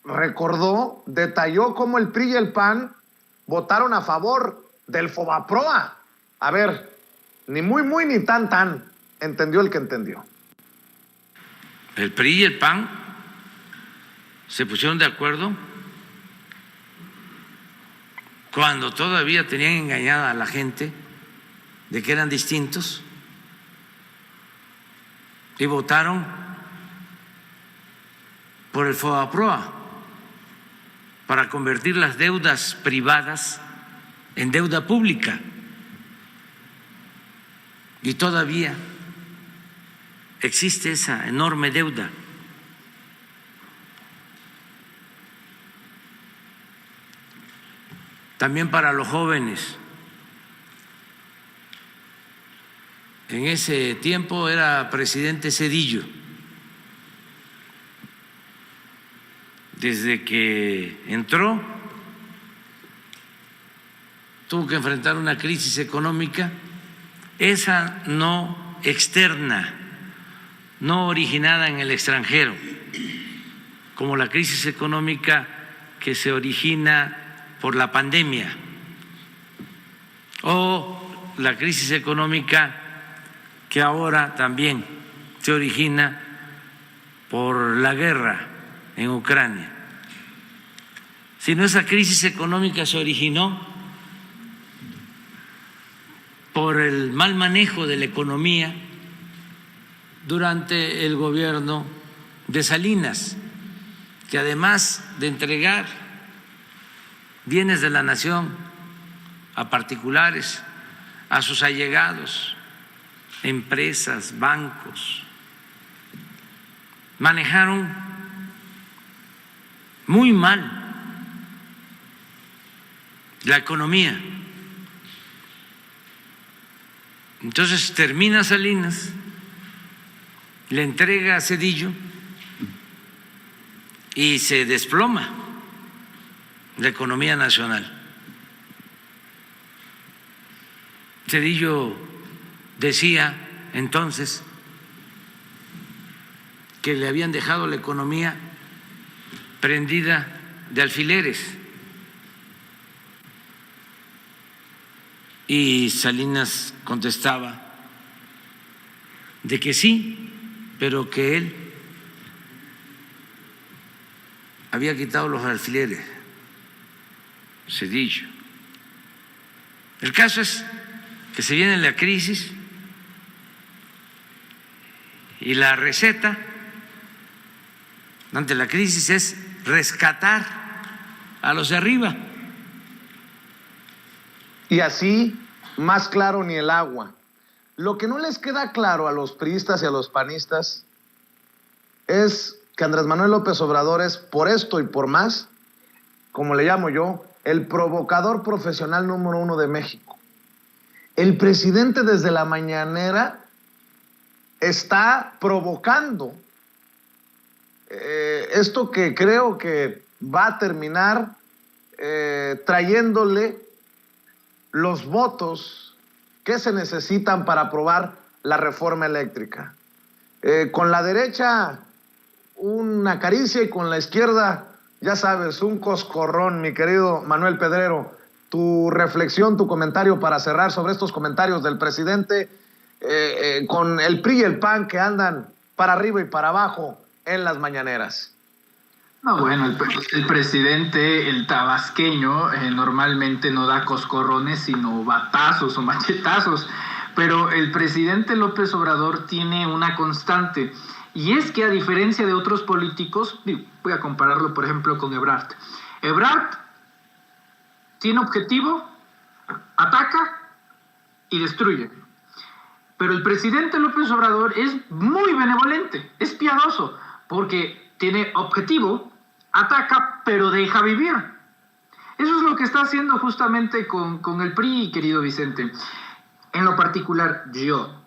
recordó, detalló cómo el PRI y el PAN votaron a favor del Fobaproa. A ver, ni muy, muy, ni tan, tan. Entendió el que entendió. El PRI y el PAN se pusieron de acuerdo cuando todavía tenían engañada a la gente de que eran distintos, y votaron por el Fobaproa para convertir las deudas privadas en deuda pública. Y todavía existe esa enorme deuda. También para los jóvenes. En ese tiempo era presidente Zedillo. Desde que entró, tuvo que enfrentar una crisis económica, esa no externa, no originada en el extranjero, como la crisis económica que se origina por la pandemia, o la crisis económica que ahora también se origina por la guerra en Ucrania. Sino esa crisis económica se originó por el mal manejo de la economía durante el gobierno de Salinas, que además de entregar bienes de la nación a particulares, a sus allegados, empresas, bancos, manejaron muy mal la economía. Entonces termina Salinas, le entrega a Zedillo y se desploma la economía nacional. Zedillo decía entonces que le habían dejado la economía prendida de alfileres. Y Salinas contestaba de que sí, pero que él había quitado los alfileres. Zedillo. El caso es que se viene la crisis y la receta ante la crisis es rescatar a los de arriba. Y así, más claro ni el agua. Lo que no les queda claro a los priistas y a los panistas es que Andrés Manuel López Obrador es, por esto y por más, como le llamo yo, el provocador profesional número 1 de México. El presidente desde la mañanera está provocando esto que creo que va a terminar trayéndole los votos que se necesitan para aprobar la reforma eléctrica. Con la derecha una caricia y con la izquierda, ya sabes, un coscorrón, mi querido Manuel Pedrero. Tu reflexión, tu comentario para cerrar sobre estos comentarios del presidente con el PRI y el PAN que andan para arriba y para abajo en las mañaneras. No, bueno, el presidente, el tabasqueño, normalmente no da coscorrones, sino batazos o machetazos. Pero el presidente López Obrador tiene una constante, y es que a diferencia de otros políticos, voy a compararlo por ejemplo con Ebrard. Ebrard tiene objetivo, ataca y destruye. Pero el presidente López Obrador es muy benevolente, es piadoso, porque tiene objetivo, ataca, pero deja vivir. Eso es lo que está haciendo justamente con el PRI, querido Vicente. En lo particular, yo,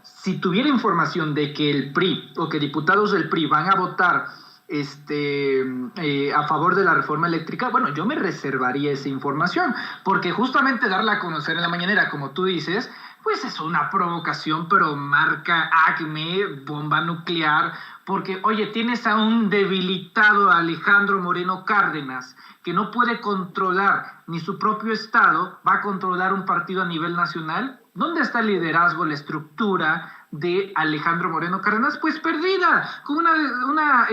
si tuviera información de que el PRI o que diputados del PRI van a votar a favor de la reforma eléctrica, bueno, yo me reservaría esa información, porque justamente darla a conocer en la mañanera, como tú dices, pues es una provocación, pero marca Acme, bomba nuclear, porque, oye, tienes a un debilitado Alejandro Moreno Cárdenas, que no puede controlar ni su propio estado, va a controlar un partido a nivel nacional. ¿Dónde está el liderazgo, la estructura de Alejandro Moreno Cárdenas? Pues perdida, con una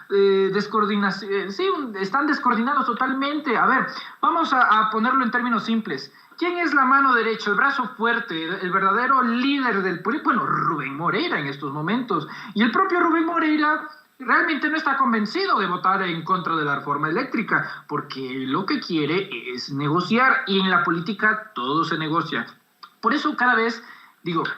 descoordinación. Sí, están descoordinados totalmente. A ver, vamos a ponerlo en términos simples. ¿Quién es la mano derecha, el brazo fuerte, el verdadero líder del PRI? Bueno, Rubén Moreira en estos momentos. Y el propio Rubén Moreira realmente no está convencido de votar en contra de la reforma eléctrica, porque lo que quiere es negociar, y en la política todo se negocia. Por eso cada vez,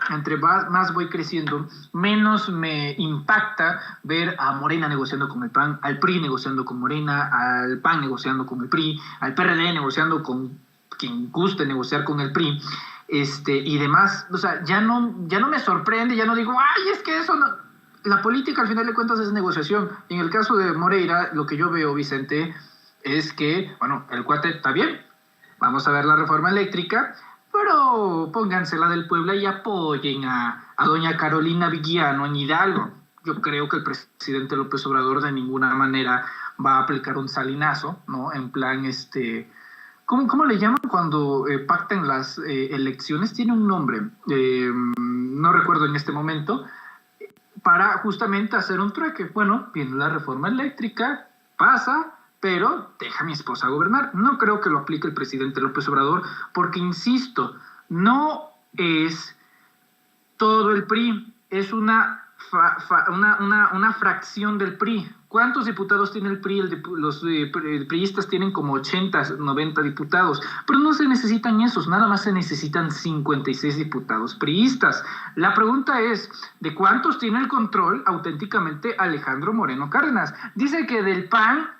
entre más voy creciendo, menos me impacta ver a Morena negociando con el PAN, al PRI negociando con Morena, al PAN negociando con el PRI, al PRD negociando con quien guste negociar con el PRI, y demás. O sea, ya no me sorprende, ya no digo, ay, es que eso no. La política al final de cuentas es negociación. En el caso de Moreira, lo que yo veo, Vicente, es que, bueno, el cuate está bien, vamos a ver la reforma eléctrica, pero pónganse la del Puebla y apoyen a doña Carolina Viguiano en Hidalgo. Yo creo que el presidente López Obrador de ninguna manera va a aplicar un salinazo, ¿no? En plan, ¿cómo le llaman cuando pactan las elecciones? Tiene un nombre, no recuerdo en este momento, para justamente hacer un trueque. Bueno, viene la reforma eléctrica, pasa, pero deja a mi esposa gobernar. No creo que lo aplique el presidente López Obrador, porque, insisto, no es todo el PRI, es una fracción del PRI. ¿Cuántos diputados tiene el PRI? Los priistas tienen como 80, 90 diputados, pero no se necesitan esos, nada más se necesitan 56 diputados priistas. La pregunta es, ¿de cuántos tiene el control auténticamente Alejandro Moreno Cárdenas? Dice que del PAN,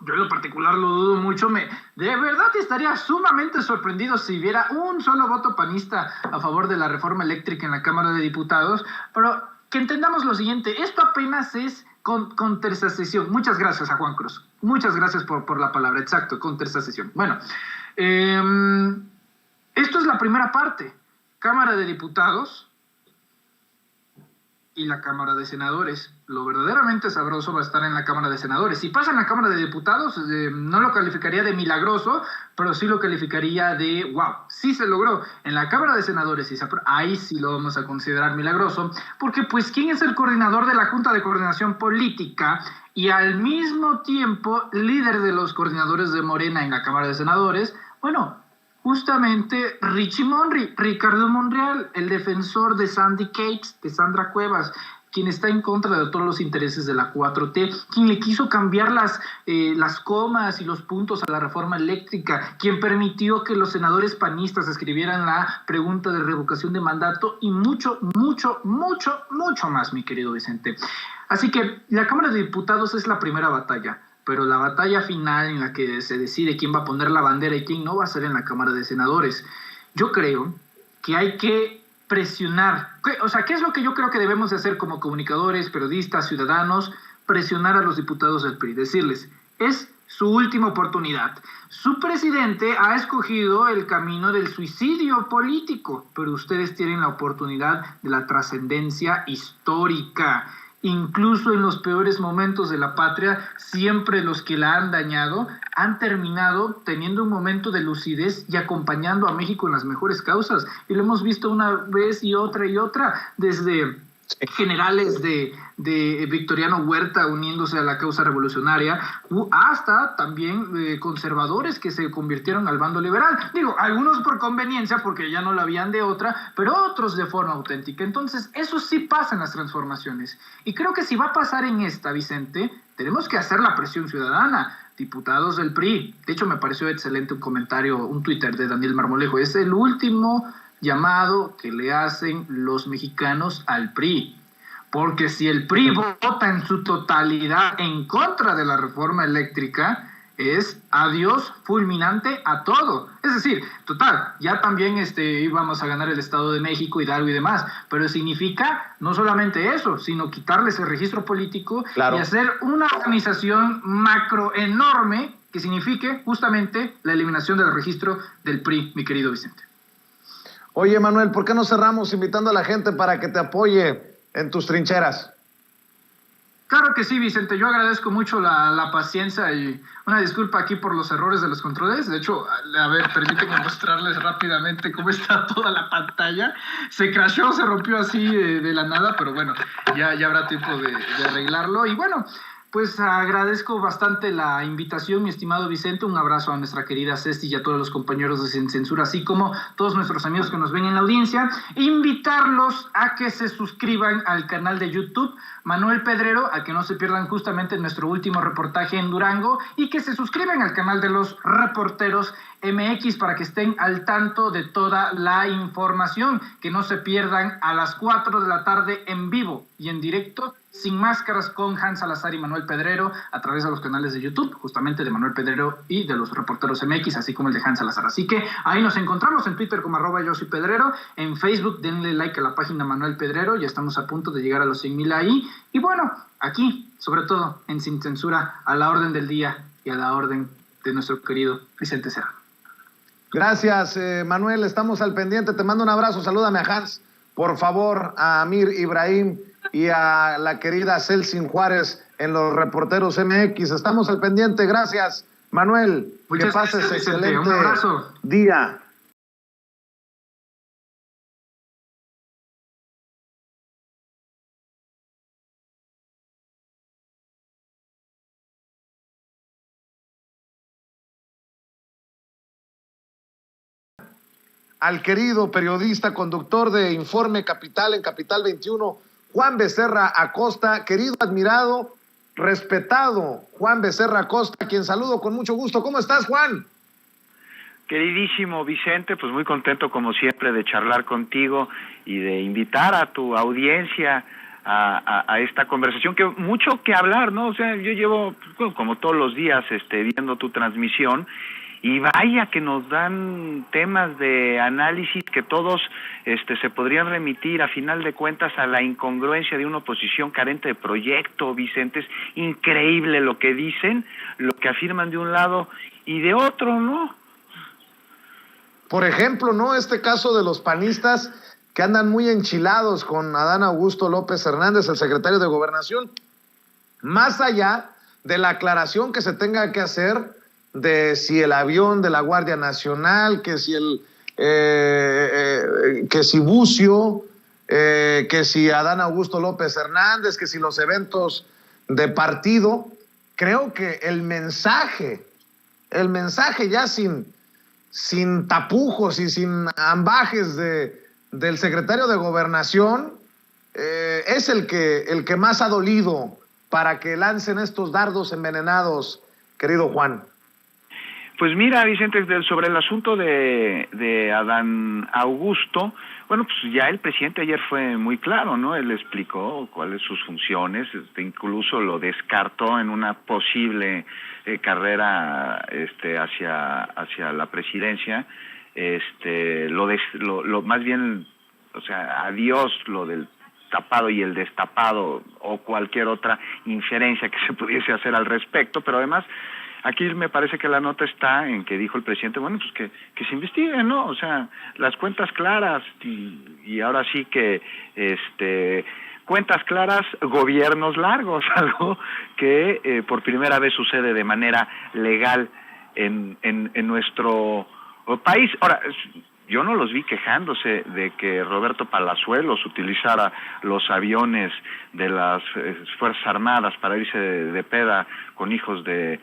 yo en lo particular lo dudo mucho, de verdad estaría sumamente sorprendido si hubiera un solo voto panista a favor de la reforma eléctrica en la Cámara de Diputados, pero que entendamos lo siguiente, esto apenas es Contestación. Muchas gracias a Juan Cruz. Muchas gracias por la palabra. Exacto, contestación. Bueno, esto es la primera parte. Cámara de Diputados y la Cámara de Senadores. Lo verdaderamente sabroso va a estar en la Cámara de Senadores. Si pasa en la Cámara de Diputados, no lo calificaría de milagroso, pero sí lo calificaría de wow, sí se logró. En la Cámara de Senadores, ahí sí lo vamos a considerar milagroso, porque pues ¿quién es el coordinador de la Junta de Coordinación Política y al mismo tiempo líder de los coordinadores de Morena en la Cámara de Senadores? Bueno, justamente Ricardo Monreal, el defensor de Sandy Cakes, de Sandra Cuevas, quien está en contra de todos los intereses de la 4T, quien le quiso cambiar las comas y los puntos a la reforma eléctrica, quien permitió que los senadores panistas escribieran la pregunta de revocación de mandato y mucho, mucho, mucho, mucho más, mi querido Vicente. Así que la Cámara de Diputados es la primera batalla, pero la batalla final en la que se decide quién va a poner la bandera y quién no va a ser en la Cámara de Senadores. Yo creo que hay que presionar, ¿qué es lo que yo creo que debemos de hacer como comunicadores, periodistas, ciudadanos? Presionar a los diputados del PRI, decirles, es su última oportunidad. Su presidente ha escogido el camino del suicidio político, pero ustedes tienen la oportunidad de la trascendencia histórica. Incluso en los peores momentos de la patria, siempre los que la han dañado han terminado teniendo un momento de lucidez y acompañando a México en las mejores causas. Y lo hemos visto una vez y otra, desde generales de Victoriano Huerta uniéndose a la causa revolucionaria, hasta también conservadores que se convirtieron al bando liberal. Digo, algunos por conveniencia, porque ya no la habían de otra, pero otros de forma auténtica. Entonces, eso sí pasa en las transformaciones. Y creo que si va a pasar en esta, Vicente, tenemos que hacer la presión ciudadana. Diputados del PRI. De hecho, me pareció excelente un comentario, un Twitter de Daniel Marmolejo. Es el último llamado que le hacen los mexicanos al PRI. Porque si el PRI vota en su totalidad en contra de la reforma eléctrica, es adiós fulminante a todo. Es decir, total, ya también íbamos a ganar el Estado de México, Hidalgo y demás, pero significa no solamente eso, sino quitarles el registro político, claro, y hacer una organización macro enorme que signifique justamente la eliminación del registro del PRI, mi querido Vicente. Oye, Manuel, ¿por qué no cerramos invitando a la gente para que te apoye en tus trincheras? Claro que sí, Vicente. Yo agradezco mucho la paciencia y una disculpa aquí por los errores de los controles. De hecho, a ver, permítanme mostrarles rápidamente cómo está toda la pantalla. Se crashó, se rompió así de la nada, pero bueno, ya habrá tiempo de arreglarlo. Y bueno, pues agradezco bastante la invitación, mi estimado Vicente. Un abrazo a nuestra querida Ceci y a todos los compañeros de Sin Censura, así como todos nuestros amigos que nos ven en la audiencia. Invitarlos a que se suscriban al canal de YouTube Manuel Pedrero, a que no se pierdan justamente nuestro último reportaje en Durango, y que se suscriban al canal de los Reporteros MX para que estén al tanto de toda la información, que no se pierdan a las 4 de la tarde en vivo y en directo, Sin Máscaras, con Hans Salazar y Manuel Pedrero, a través de los canales de YouTube, justamente de Manuel Pedrero y de los Reporteros MX, así como el de Hans Salazar. Así que ahí nos encontramos en Twitter como @YoSoyPedrero, en Facebook denle like a la página Manuel Pedrero, ya estamos a punto de llegar a los 100,000 ahí, y bueno, aquí, sobre todo en Sin Censura, a la orden del día y a la orden de nuestro querido Vicente Serrano. Gracias, Manuel, estamos al pendiente, te mando un abrazo, salúdame a Hans, por favor, a Amir Ibrahim y a la querida Celsin Juárez en los Reporteros MX, estamos al pendiente, gracias, Manuel, muchas que pases gracias, Vicente. excelente Un abrazo. día. Al querido periodista, conductor de Informe Capital en Capital 21, Juan Becerra Acosta, querido, admirado, respetado Juan Becerra Acosta, a quien saludo con mucho gusto. ¿Cómo estás, Juan? Queridísimo Vicente, pues muy contento como siempre de charlar contigo y de invitar a tu audiencia a esta conversación, que mucho que hablar, ¿no? O sea, yo llevo como todos los días viendo tu transmisión y vaya que nos dan temas de análisis que todos se podrían remitir a final de cuentas a la incongruencia de una oposición carente de proyecto, Vicente. Es increíble lo que dicen, lo que afirman de un lado y de otro, ¿no? Por ejemplo, ¿no? Este caso de los panistas que andan muy enchilados con Adán Augusto López Hernández, el secretario de Gobernación, más allá de la aclaración que se tenga que hacer de si el avión de la Guardia Nacional, que si Bucio, que si Adán Augusto López Hernández, que si los eventos de partido, creo que el mensaje ya sin tapujos y sin ambajes del secretario de Gobernación, es el que más ha dolido para que lancen estos dardos envenenados, querido Juan. Pues mira, Vicente, sobre el asunto de Adán Augusto, bueno, pues ya el presidente ayer fue muy claro, ¿no? Él explicó cuáles sus funciones, incluso lo descartó en una posible carrera hacia la presidencia, más bien, o sea, adiós lo del tapado y el destapado o cualquier otra inferencia que se pudiese hacer al respecto, pero además aquí me parece que la nota está en que dijo el presidente, bueno, pues que se investigue, ¿no? O sea, las cuentas claras y ahora sí que cuentas claras, gobiernos largos, algo que por primera vez sucede de manera legal en nuestro país. Ahora, yo no los vi quejándose de que Roberto Palazuelos utilizara los aviones de las Fuerzas Armadas para irse de peda con hijos de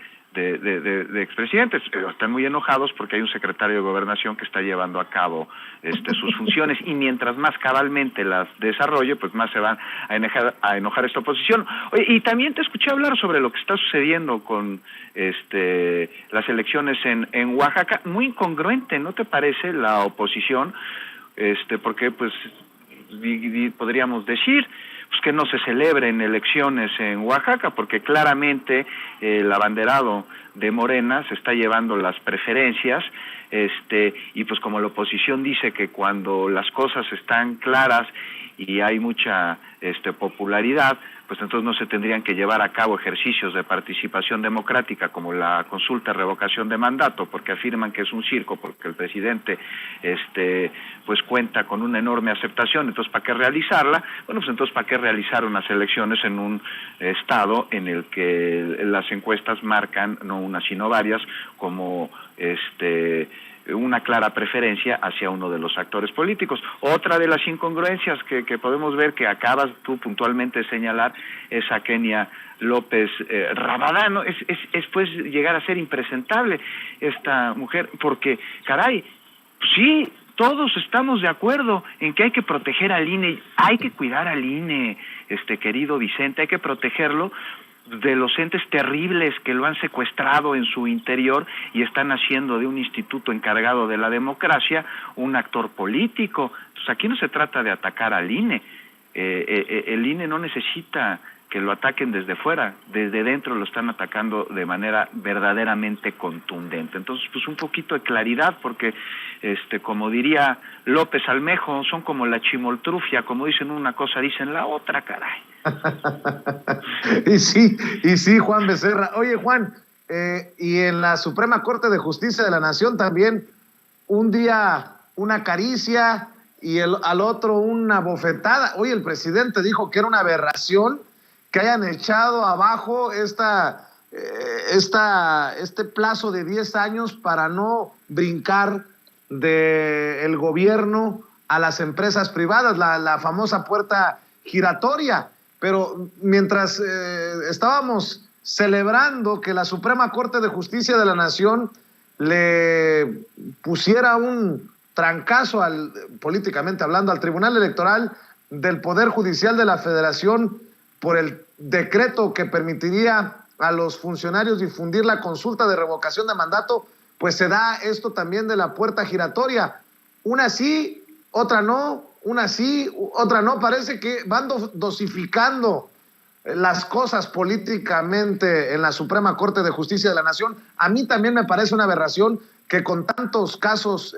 expresidentes. Están muy enojados porque hay un secretario de Gobernación que está llevando a cabo sus funciones, y mientras más cabalmente las desarrolle, pues más se van a enojar esta oposición. Oye, y también te escuché hablar sobre lo que está sucediendo con las elecciones en Oaxaca. Muy incongruente, ¿no te parece, la oposición? Porque pues podríamos decir pues que no se celebren elecciones en Oaxaca, porque claramente el abanderado de Morena se está llevando las preferencias, y pues como la oposición dice que cuando las cosas están claras y hay mucha popularidad, pues entonces no se tendrían que llevar a cabo ejercicios de participación democrática como la consulta de revocación de mandato, porque afirman que es un circo, porque el presidente pues cuenta con una enorme aceptación. Entonces, ¿para qué realizarla? Bueno, pues entonces, ¿para qué realizar unas elecciones en un estado en el que las encuestas marcan, no una sino varias, como una clara preferencia hacia uno de los actores políticos? Otra de las incongruencias que podemos ver, que acabas tú puntualmente de señalar, es a Kenia López Rabadán, ¿no? Es pues llegar a ser impresentable esta mujer, porque, caray, sí, todos estamos de acuerdo en que hay que proteger al INE, hay que cuidar al INE, querido Vicente, hay que protegerlo de los entes terribles que lo han secuestrado en su interior y están haciendo de un instituto encargado de la democracia un actor político. Entonces, aquí no se trata de atacar al INE. El INE no necesita que lo ataquen desde fuera, desde dentro lo están atacando de manera verdaderamente contundente. Entonces, pues un poquito de claridad, porque como diría López Almejo, son como la chimoltrufia, como dicen una cosa, dicen la otra, caray. Y sí, Juan Becerra. Oye, Juan, y en la Suprema Corte de Justicia de la Nación también, un día una caricia y al otro una bofetada. Oye, el presidente dijo que era una aberración que hayan echado abajo este plazo de 10 años para no brincar del gobierno a las empresas privadas, la famosa puerta giratoria. Pero mientras estábamos celebrando que la Suprema Corte de Justicia de la Nación le pusiera un trancazo, políticamente hablando, al Tribunal Electoral del Poder Judicial de la Federación por el decreto que permitiría a los funcionarios difundir la consulta de revocación de mandato, pues se da esto también de la puerta giratoria. Una sí, otra no, una sí, otra no. Parece que van dosificando las cosas políticamente en la Suprema Corte de Justicia de la Nación. A mí también me parece una aberración que con tantos casos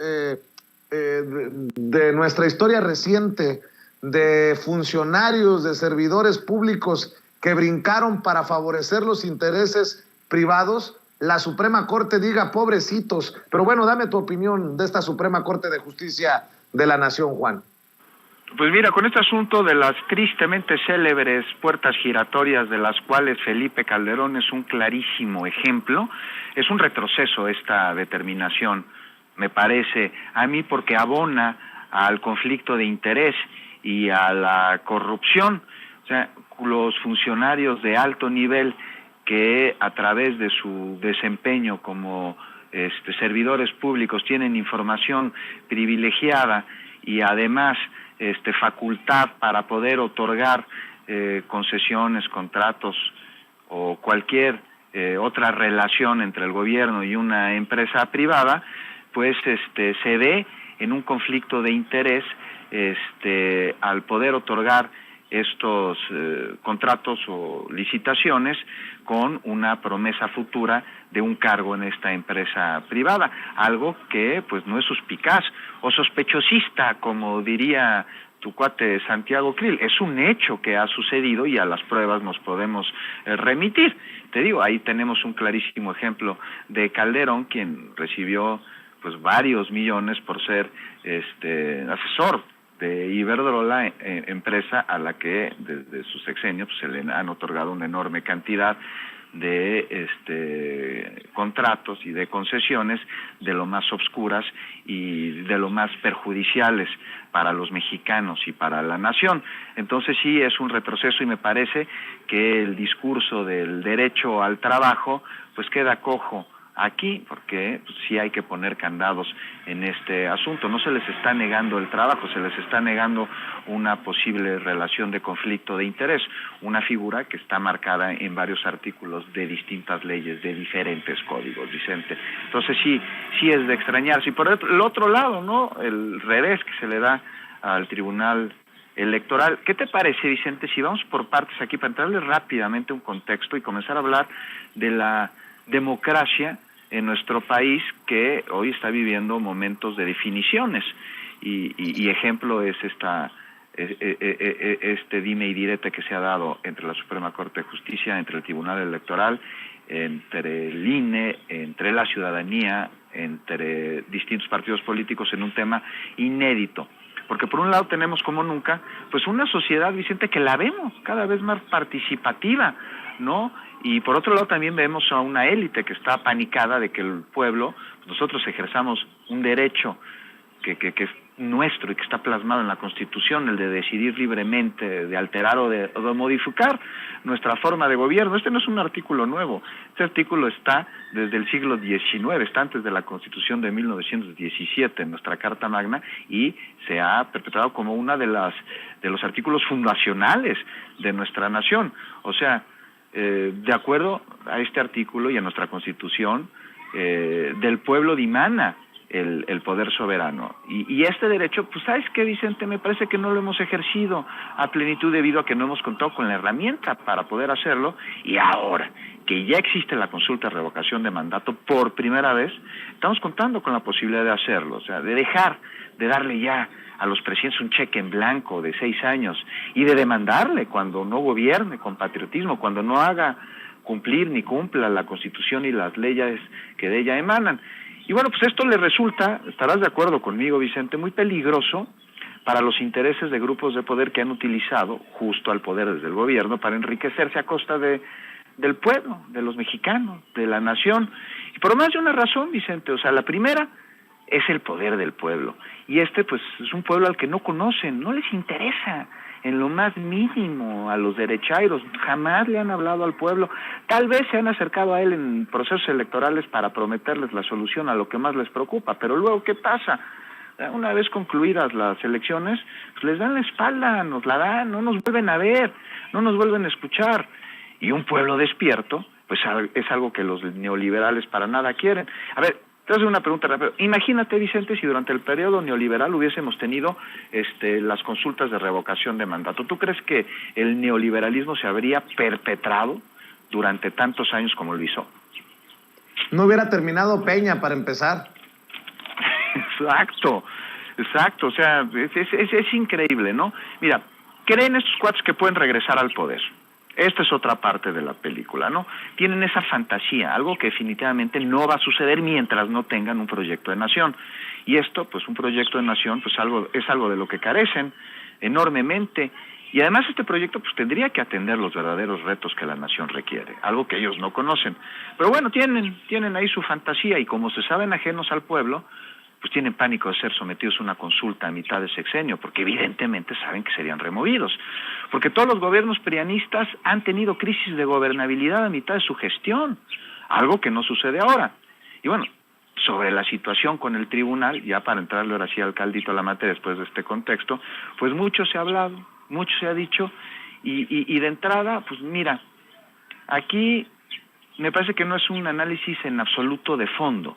de nuestra historia reciente, de funcionarios, de servidores públicos que brincaron para favorecer los intereses privados, la Suprema Corte diga pobrecitos. Pero bueno, dame tu opinión de esta Suprema Corte de Justicia de la Nación, Juan. Pues mira, con este asunto de las tristemente célebres puertas giratorias, de las cuales Felipe Calderón es un clarísimo ejemplo, es un retroceso esta determinación, me parece a mí, porque abona al conflicto de interés y a la corrupción. O sea, los funcionarios de alto nivel que a través de su desempeño como servidores públicos tienen información privilegiada y además facultad para poder otorgar concesiones, contratos o cualquier otra relación entre el gobierno y una empresa privada, pues se ve en un conflicto de interés al poder otorgar estos contratos o licitaciones con una promesa futura de un cargo en esta empresa privada, algo que pues no es suspicaz o sospechosista, como diría tu cuate Santiago Krill. Es un hecho que ha sucedido y a las pruebas nos podemos remitir. Te digo, ahí tenemos un clarísimo ejemplo de Calderón, quien recibió pues varios millones por ser asesor de Iberdrola, empresa a la que desde su sexenio pues, se le han otorgado una enorme cantidad de contratos y de concesiones de lo más obscuras y de lo más perjudiciales para los mexicanos y para la nación. Entonces sí es un retroceso y me parece que el discurso del derecho al trabajo pues queda cojo aquí, porque pues, sí hay que poner candados en este asunto. No se les está negando el trabajo, se les está negando una posible relación de conflicto de interés, una figura que está marcada en varios artículos de distintas leyes, de diferentes códigos, Vicente. Entonces sí es de extrañarse. Y por el otro lado, ¿no?, el revés que se le da al Tribunal Electoral. ¿Qué te parece, Vicente, si vamos por partes aquí para entrarle rápidamente un contexto y comenzar a hablar de la democracia en nuestro país, que hoy está viviendo momentos de definiciones y ejemplo es este dime y direte que se ha dado entre la Suprema Corte de Justicia, entre el Tribunal Electoral, entre el INE, entre la ciudadanía, entre distintos partidos políticos en un tema inédito. Porque por un lado tenemos como nunca pues una sociedad, Vicente, que la vemos cada vez más participativa, ¿no? Y por otro lado también vemos a una élite que está apanicada de que el pueblo, nosotros ejerzamos un derecho que es nuestro y que está plasmado en la Constitución, el de decidir libremente, de alterar o de modificar nuestra forma de gobierno. Este no es un artículo nuevo, este artículo está desde el siglo XIX, está antes de la Constitución de 1917, en nuestra Carta Magna, y se ha perpetrado como una de los artículos fundacionales de nuestra nación. O sea, de acuerdo a este artículo y a nuestra Constitución, del pueblo dimana el poder soberano. Y este derecho, pues ¿sabes qué, Vicente? Me parece que no lo hemos ejercido a plenitud debido a que no hemos contado con la herramienta para poder hacerlo, y ahora que ya existe la consulta de revocación de mandato por primera vez, estamos contando con la posibilidad de hacerlo, o sea, de dejar de darle ya a los presidentes un cheque en blanco de 6 años y de demandarle cuando no gobierne con patriotismo, cuando no haga cumplir ni cumpla la Constitución y las leyes que de ella emanan. Y bueno, pues esto le resulta, estarás de acuerdo conmigo, Vicente, muy peligroso para los intereses de grupos de poder que han utilizado justo al poder desde el gobierno para enriquecerse a costa del pueblo, de los mexicanos, de la nación. Y por más de una razón, Vicente, o sea, la primera es el poder del pueblo. Y pues es un pueblo al que no conocen, no les interesa en lo más mínimo a los derechairos, jamás le han hablado al pueblo. Tal vez se han acercado a él en procesos electorales para prometerles la solución a lo que más les preocupa, pero luego, ¿qué pasa? Una vez concluidas las elecciones, pues les dan la espalda, nos la dan, no nos vuelven a ver, no nos vuelven a escuchar. Y un pueblo despierto, pues es algo que los neoliberales para nada quieren. A ver, Te hago una pregunta rápida. Imagínate, Vicente, si durante el periodo neoliberal hubiésemos tenido las consultas de revocación de mandato. ¿Tú crees que el neoliberalismo se habría perpetrado durante tantos años como lo hizo? No hubiera terminado Peña para empezar. Exacto. O sea, es increíble, ¿no? Mira, creen estos cuates que pueden regresar al poder. Esta es otra parte de la película, ¿no? Tienen esa fantasía, algo que definitivamente no va a suceder mientras no tengan un proyecto de nación. Y esto, pues un proyecto de nación, pues es algo de lo que carecen enormemente. Y además este proyecto pues tendría que atender los verdaderos retos que la nación requiere, algo que ellos no conocen. Pero bueno, tienen ahí su fantasía y como se saben ajenos al pueblo, pues tienen pánico de ser sometidos a una consulta a mitad de sexenio, porque evidentemente saben que serían removidos. Porque todos los gobiernos prianistas han tenido crisis de gobernabilidad a mitad de su gestión, algo que no sucede ahora. Y bueno, sobre la situación con el tribunal, ya para entrarle ahora sí al caldito a la materia después de este contexto, pues mucho se ha hablado, mucho se ha dicho, y de entrada, pues mira, aquí me parece que no es un análisis en absoluto de fondo,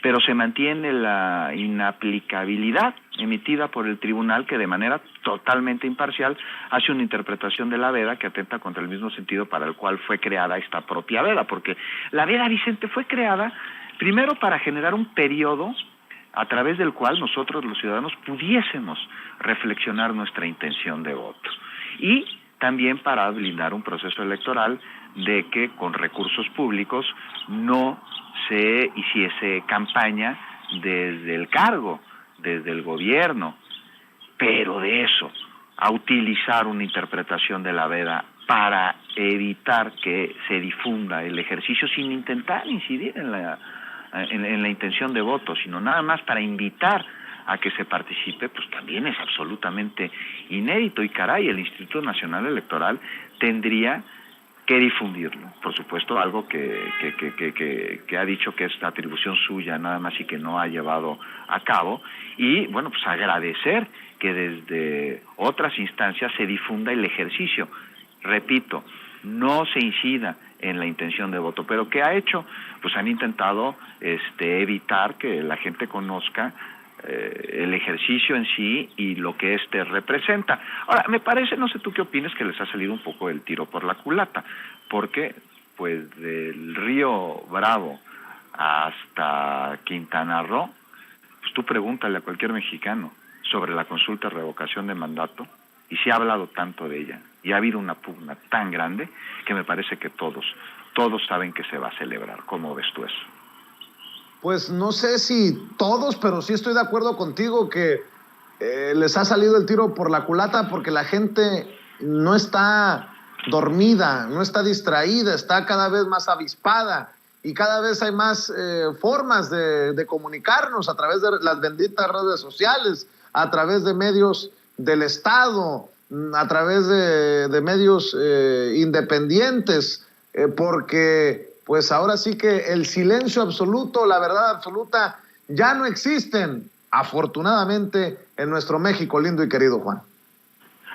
pero se mantiene la inaplicabilidad emitida por el tribunal que de manera totalmente imparcial hace una interpretación de la veda que atenta contra el mismo sentido para el cual fue creada esta propia veda, porque la veda, Vicente, fue creada primero para generar un periodo a través del cual nosotros los ciudadanos pudiésemos reflexionar nuestra intención de voto y también para blindar un proceso electoral de que con recursos públicos no se hiciese campaña desde el cargo, desde el gobierno, pero de eso a utilizar una interpretación de la veda para evitar que se difunda el ejercicio sin intentar incidir en la intención de voto, sino nada más para invitar a que se participe, pues también es absolutamente inédito. Y caray, el Instituto Nacional Electoral tendría que difundirlo, por supuesto, algo que ha dicho que es atribución suya nada más y que no ha llevado a cabo, y bueno, pues agradecer que desde otras instancias se difunda el ejercicio. Repito, no se incida en la intención de voto, pero ¿qué ha hecho? Pues han intentado evitar que la gente conozca el ejercicio en sí y lo que éste representa. Ahora, me parece, no sé tú qué opinas, que les ha salido un poco el tiro por la culata, porque pues del Río Bravo hasta Quintana Roo, pues tú pregúntale a cualquier mexicano sobre la consulta de revocación de mandato, y se ha hablado tanto de ella, y ha habido una pugna tan grande, que me parece que todos saben que se va a celebrar. ¿Cómo ves tú eso? Pues no sé si todos, pero sí estoy de acuerdo contigo que les ha salido el tiro por la culata porque la gente no está dormida, no está distraída, está cada vez más avispada y cada vez hay más formas de comunicarnos a través de las benditas redes sociales, a través de medios del Estado, a través de medios independientes, porque pues ahora sí que el silencio absoluto, la verdad absoluta, ya no existen, afortunadamente, en nuestro México lindo y querido, Juan.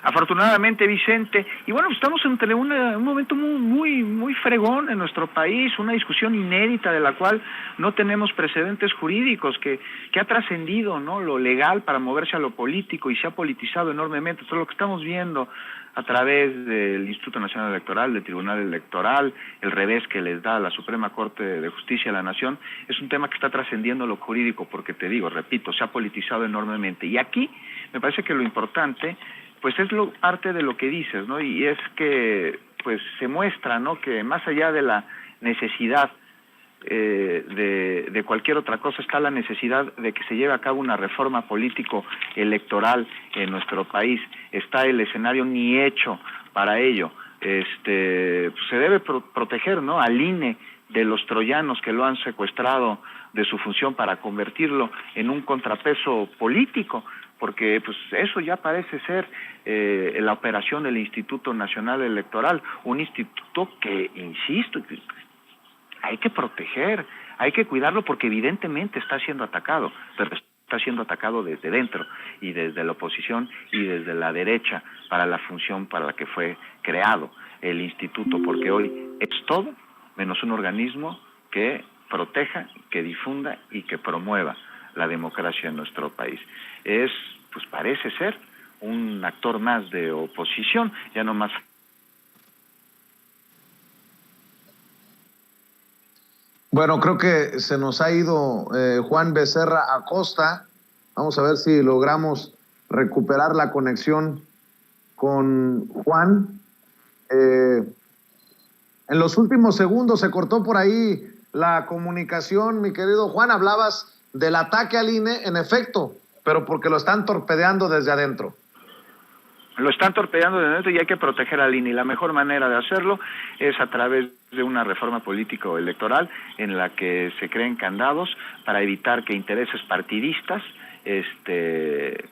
Afortunadamente, Vicente, y bueno, estamos entre un momento muy fregón en nuestro país, una discusión inédita de la cual no tenemos precedentes jurídicos, que ha trascendido, ¿no?, lo legal para moverse a lo político y se ha politizado enormemente. Todo lo que estamos viendo a través del Instituto Nacional Electoral, del Tribunal Electoral, el revés que les da a la Suprema Corte de Justicia de la Nación, es un tema que está trascendiendo lo jurídico, porque te digo, repito, se ha politizado enormemente. Y aquí me parece que lo importante pues es parte de lo que dices, ¿no? Y es que pues se muestra, ¿no?, que más allá de la necesidad de cualquier otra cosa está la necesidad de que se lleve a cabo una reforma político-electoral en nuestro país. Está el escenario ni hecho para ello. Pues se debe proteger, ¿no?, al INE de los troyanos que lo han secuestrado de su función para convertirlo en un contrapeso político, porque pues eso ya parece ser la operación del Instituto Nacional Electoral, un instituto que, insisto, hay que proteger, hay que cuidarlo porque evidentemente está siendo atacado, pero está siendo atacado desde dentro y desde la oposición y desde la derecha para la función para la que fue creado el instituto, porque hoy es todo menos un organismo que proteja, que difunda y que promueva la democracia en nuestro país. Pues parece ser un actor más de oposición, ya no más. Bueno, creo que se nos ha ido Juan Becerra Acosta. Vamos a ver si logramos recuperar la conexión con Juan. En los últimos segundos se cortó por ahí la comunicación, mi querido Juan. Hablabas del ataque al INE, en efecto, pero porque lo están torpedeando desde adentro. Lo están torpedeando desde adentro y hay que proteger al INE. Y la mejor manera de hacerlo es a través de una reforma político-electoral en la que se creen candados para evitar que intereses partidistas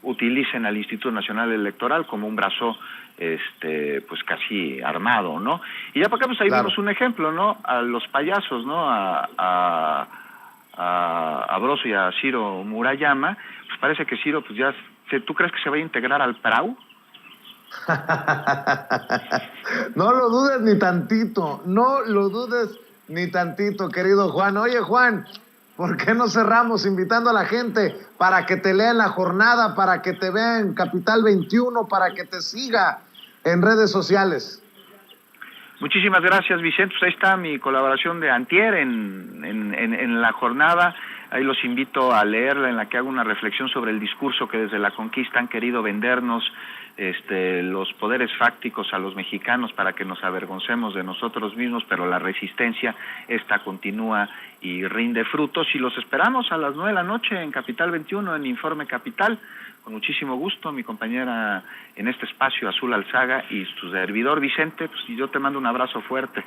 utilicen al Instituto Nacional Electoral como un brazo pues casi armado, ¿no? Y ya para acá pues ahí vimos un ejemplo, ¿no? A los payasos, ¿no? A Broso y a Ciro Murayama, pues parece que Ciro pues ya, ¿tú crees que se va a integrar al PRAU? No lo dudes ni tantito, no lo dudes ni tantito, querido Juan. Oye, Juan, ¿por qué no cerramos invitando a la gente para que te lea en la jornada, para que te vea en Capital 21, para que te siga en redes sociales? Muchísimas gracias, Vicente. Pues ahí está mi colaboración de antier en la jornada. Ahí los invito a leerla, en la que hago una reflexión sobre el discurso que desde la conquista han querido vendernos los poderes fácticos a los mexicanos para que nos avergoncemos de nosotros mismos, pero la resistencia esta continúa y rinde frutos, y los esperamos a las 9 de la noche en Capital 21, en Informe Capital. Con muchísimo gusto, mi compañera en este espacio, Azul Alzaga, y su servidor Vicente, pues yo te mando un abrazo fuerte.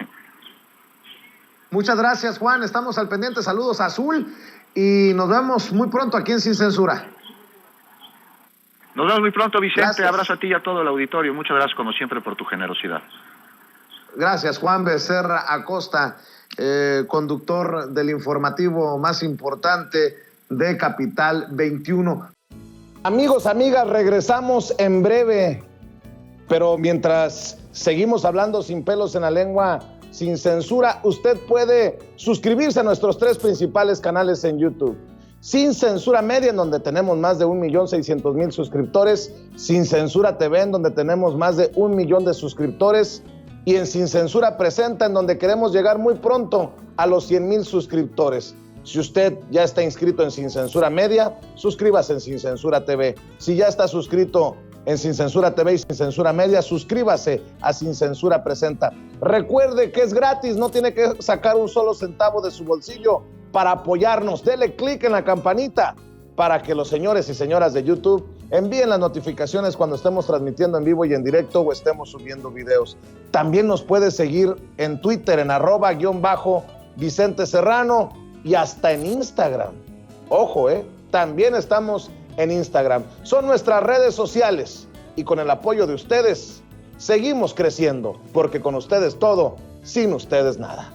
Muchas gracias, Juan, estamos al pendiente. Saludos a Azul y nos vemos muy pronto aquí en Sin Censura. Nos vemos muy pronto, Vicente. Gracias. Abrazo a ti y a todo el auditorio. Muchas gracias, como siempre, por tu generosidad. Gracias, Juan Becerra Acosta, conductor del informativo más importante de Capital 21. Amigos, amigas, regresamos en breve, pero mientras seguimos hablando sin pelos en la lengua, sin censura, usted puede suscribirse a nuestros 3 principales canales en YouTube. Sin Censura Media, en donde tenemos más de 1,600,000 suscriptores, Sin Censura TV, en donde tenemos más de 1 millón de suscriptores, y en Sin Censura Presenta, en donde queremos llegar muy pronto a los 100,000 suscriptores. Si usted ya está inscrito en Sin Censura Media, suscríbase en Sin Censura TV. Si ya está suscrito en Sin Censura TV y Sin Censura Media, suscríbase a Sin Censura Presenta. Recuerde que es gratis, no tiene que sacar un solo centavo de su bolsillo para apoyarnos. Dele clic en la campanita para que los señores y señoras de YouTube envíen las notificaciones cuando estemos transmitiendo en vivo y en directo o estemos subiendo videos. También nos puede seguir en Twitter en @Vicente Serrano y hasta en Instagram. Ojo, también estamos en Instagram. Son nuestras redes sociales y con el apoyo de ustedes seguimos creciendo, porque con ustedes todo, sin ustedes nada.